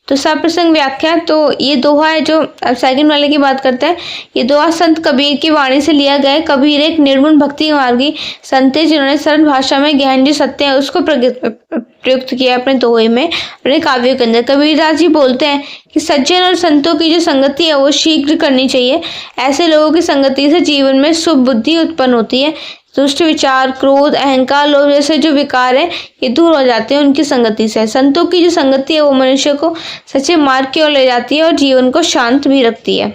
तो सप्रसंग व्याख्या, तो ये दोहा है जो सेकंड वाले की बात करते हैं। ये दोहा संत कबीर की वाणी से लिया गया है। कबीर एक निर्गुण भक्ति मार्गी संत है जिन्होंने सरल भाषा में गहन जो सत्य है उसको प्रयुक्त किया अपने दोहे में, अपने काव्यों के अंदर। कबीरदास जी बोलते हैं कि सज्जन और संतों की जो संगति है वो शीघ्र करनी चाहिए। ऐसे लोगों की संगति से जीवन में शुभ बुद्धि उत्पन्न होती है। दुष्ट विचार, क्रोध, अहंकार, लोभ जैसे जो विकार है ये दूर हो जाते हैं उनकी संगति से। संतों की जो संगति है वो मनुष्य को सच्चे मार्ग की ओर ले जाती है और जीवन को शांत भी रखती है।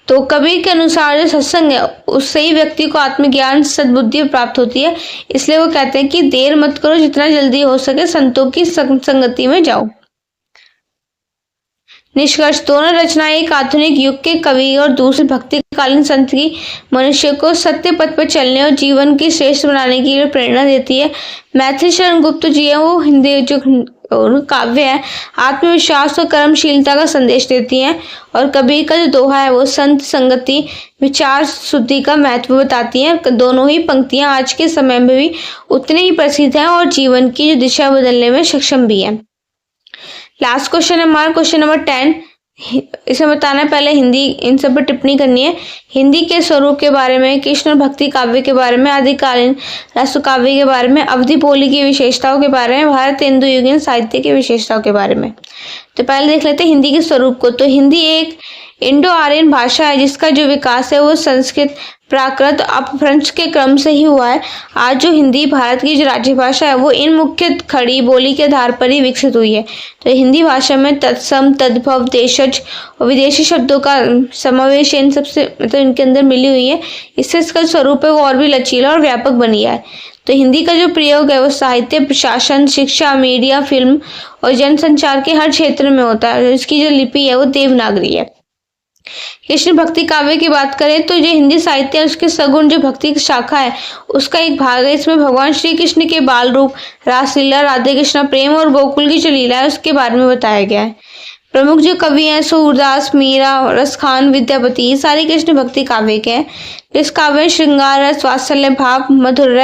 तो कबीर के अनुसार जो सत्संग है उससे ही व्यक्ति को आत्मज्ञान, सद्बुद्धि प्राप्त होती है। इसलिए वो कहते हैं कि देर मत करो, जितना जल्दी हो सके संतों की संगति में जाओ। निष्कर्ष, दोनों रचनाएं एक आधुनिक युग के कवि और दूसरे भक्तिकालीन संत की मनुष्य को सत्य पथ पर चलने और जीवन की श्रेष्ठ बनाने की प्रेरणा देती है। मैथिली शरण गुप्त जी है वो हिंदी जो काव्य है आत्मविश्वास और कर्मशीलता का संदेश देती हैं, और कबीर का जो दोहा है वो संत संगति, विचार शुद्धि का महत्व बताती हैं। दोनों ही पंक्तियां आज के समय में भी उतनी ही प्रसिद्ध हैं और जीवन की जो दिशा बदलने में सक्षम भी है। लास्ट क्वेश्चन है हमारा क्वेश्चन नंबर 10। इसे बताना है, पहले हिंदी इन सब पर टिप्पणी करनी है। हिंदी के स्वरूप के बारे में, कृष्ण भक्ति काव्य के बारे में, आदिकालीन रस काव्य के बारे में, अवधि बोली की विशेषताओं के बारे में, भारत हिंदू युगीन साहित्य की विशेषताओं के बारे में। तो पहले देख लेते हैं हिंदी के स्वरूप को। तो हिंदी एक इंडो आर्यन भाषा है जिसका जो विकास है वो संस्कृत, प्राकृत, अपभ्रंश के क्रम से ही हुआ है। आज जो हिंदी भारत की जो राजभाषा है वो इन मुख्य खड़ी बोली के आधार पर ही विकसित हुई है। तो हिंदी भाषा में तत्सम, तद्भव, देशज और विदेशी शब्दों का समावेश इन सबसे इनके अंदर मिली हुई है। इससे इसका स्वरूप है वो और भी लचीला और व्यापक बनी है। तो हिंदी का जो प्रयोग है वो साहित्य, प्रशासन, शिक्षा, मीडिया, फिल्म और जनसंचार के हर क्षेत्र में होता है। इसकी जो लिपि है वो देवनागरी है। कृष्ण भक्ति काव्य की बात करें तो जो हिंदी साहित्य है उसके सगुण जो भक्ति की शाखा है उसका एक भाग है। इसमें भगवान श्री कृष्ण के बाल रूप, रासलीला, राधे कृष्ण प्रेम और गोकुल की जो लीला है उसके बारे में बताया गया है। प्रमुख जो कवि हैं सूरदास, मीरा, रसखान, विद्यापति, ये सारे कृष्ण भक्ति काव्य के हैं। इस काव्य में श्रृंगार रस, वात्सल्य भाव, मधुर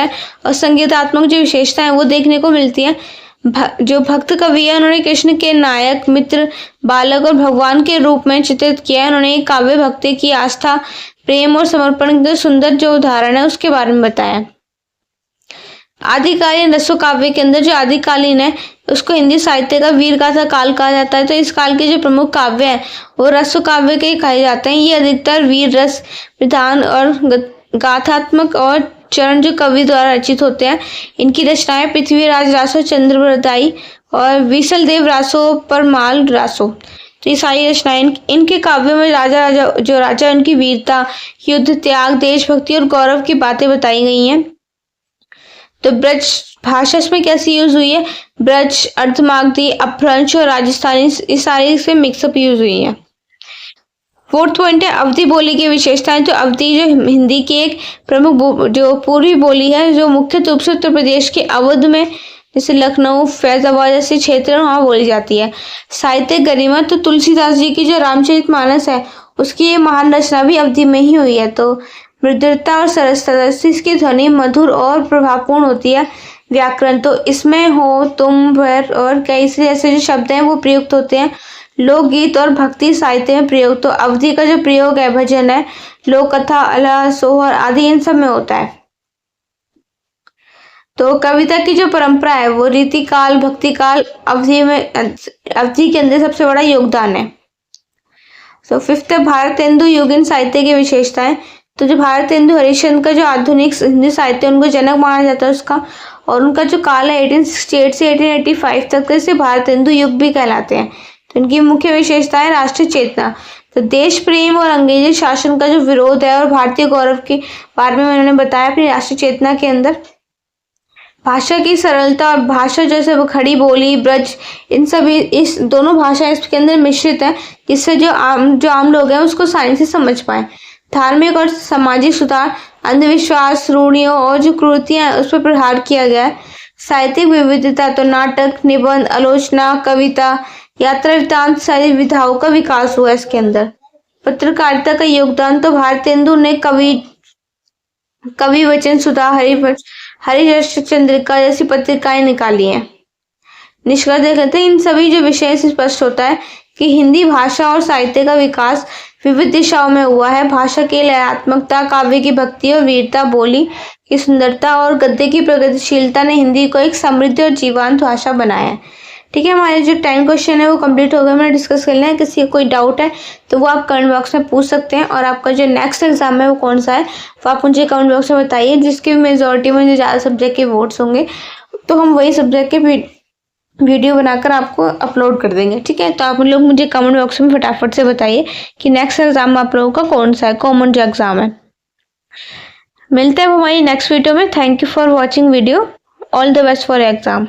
और संगीतात्मक जो विशेषताएं वो देखने को मिलती है। जो भक्त कवि है उन्होंने कृष्ण के नायक, मित्र, बालक और भगवान के रूप में चित्रित किया है। उन्होंने काव्य भक्ति की आस्था, प्रेम और समर्पण के सुंदर जो उदाहरण है उसके बारे में बताया। आदिकालीन रसो काव्य के अंदर जो आदिकालीन है उसको हिंदी साहित्य का वीर गाथा काल कहा जाता है। तो इस काल के जो प्रमुख काव्य है वो रसो काव्य के कहे जाते हैं। ये अधिकतर वीर रस, विधान और गाथात्मक और चरण जो कवि द्वारा रचित होते हैं। इनकी रचनाएं पृथ्वीराज रासो, चंद्रवरदाई और विसल देव रासो, परमाल रासो, तो ये सारी रचनाएं इनके काव्यों में राजा उनकी वीरता, युद्ध, त्याग, देशभक्ति और गौरव की बातें बताई गई हैं। तो ब्रज भाषा इसमें कैसी यूज हुई है? ब्रज, अर्धमागधी, अपभ्रंश और राजस्थानी, ये सारी इसमें मिक्सअप यूज हुई है। फोर्थ पॉइंट है अवधि बोली की विशेषताएं। तो अवधि जो हिंदी की एक प्रमुख जो पूर्वी बोली है जो मुख्य रूप से उत्तर प्रदेश के अवध में जैसे लखनऊ, फैजाबाद जैसे क्षेत्र वहाँ बोली जाती है। साहित्यिक गरिमा, तो तुलसीदास जी की जो रामचरितमानस है उसकी ये महान रचना भी अवधि में ही हुई है। तो मृदुता और सरसता, इसकी ध्वनि मधुर और प्रभावपूर्ण होती है। व्याकरण, तो इसमें हो, तुम, वर और कई से ऐसे जो शब्द हैं वो प्रयुक्त होते हैं। लोकगीत और भक्ति साहित्य में प्रयोग। तो अवधि का जो प्रयोग है भजन है, लोक कथा, अलह, सोहर आदि इन सब में होता है। तो कविता की जो परंपरा है वो रीति काल, भक्ति काल, अवधि के अंदर सबसे बड़ा योगदान है। तो फिफ्थ है भारतेंदु युगीन साहित्य की विशेषताएं। तो जो भारतेंदु हरिश्चंद्र का जो आधुनिक हिंदी साहित्य उनको जनक माना जाता है उसका, और उनका जो काल है 1868 से 1885 तक, इसे भारतेंदु युग भी कहलाते हैं। तो इनकी मुख्य विशेषता है राष्ट्रीय चेतना। तो देश प्रेम और अंग्रेजी शासन का जो विरोध है और भारतीय गौरव के बारे में उन्होंने बताया अपनी राष्ट्रीय चेतना के अंदर। भाषा की सरलता और भाषा जैसे वो खड़ी बोली, ब्रज, इन सभी इस दोनों भाषा इसके अंदर मिश्रित है, जिससे जो आम लोग हैं उसको आसानी से समझ पाए। धार्मिक और सामाजिक सुधार, अंधविश्वास, रूढ़ियों और जो कुरीतियां उस पर प्रहार किया गया है। साहित्यिक विविधता, तो नाटक, निबंध, आलोचना, कविता, यात्रा वृत्तांत सारी विधाओं का विकास हुआ इसके अंदर। पत्रकारिता का योगदान, तो भारतेंदु ने कवि वचन सुधा, हरिश्चंद्र चंद्रिका जैसी पत्रिकाएं निकाली हैं। निष्कर्ष देखते हैं इन सभी जो विषय से स्पष्ट होता है कि हिंदी भाषा और साहित्य का विकास विविध दिशाओं में हुआ है। भाषा की लयात्मकता, काव्य की भक्ति और वीरता, बोली की सुंदरता और गद्य की प्रगतिशीलता ने हिंदी को एक समृद्ध और जीवंत भाषा बनाया है। ठीक है, हमारे जो 10 क्वेश्चन है वो कंप्लीट हो गए, मैंने डिस्कस कर लिया है। किसी का कोई डाउट है तो वो आप कमेंट बॉक्स में पूछ सकते हैं, और आपका जो नेक्स्ट एग्जाम है वो कौन सा है वो आप मुझे कमेंट बॉक्स में बताइए। जिसकी मेजोरिटी में जो ज़्यादा सब्जेक्ट के वोट्स होंगे तो हम वही सब्जेक्ट के वीडियो बनाकर आपको अपलोड कर देंगे। ठीक है, तो आप लोग मुझे कमेंट बॉक्स में फटाफट से बताइए कि नेक्स्ट एग्जाम आप लोगों का कौन सा है, कॉमन जो एग्जाम है। मिलते हैं हमारी नेक्स्ट वीडियो में। Thank you for watching video. All the best for exam.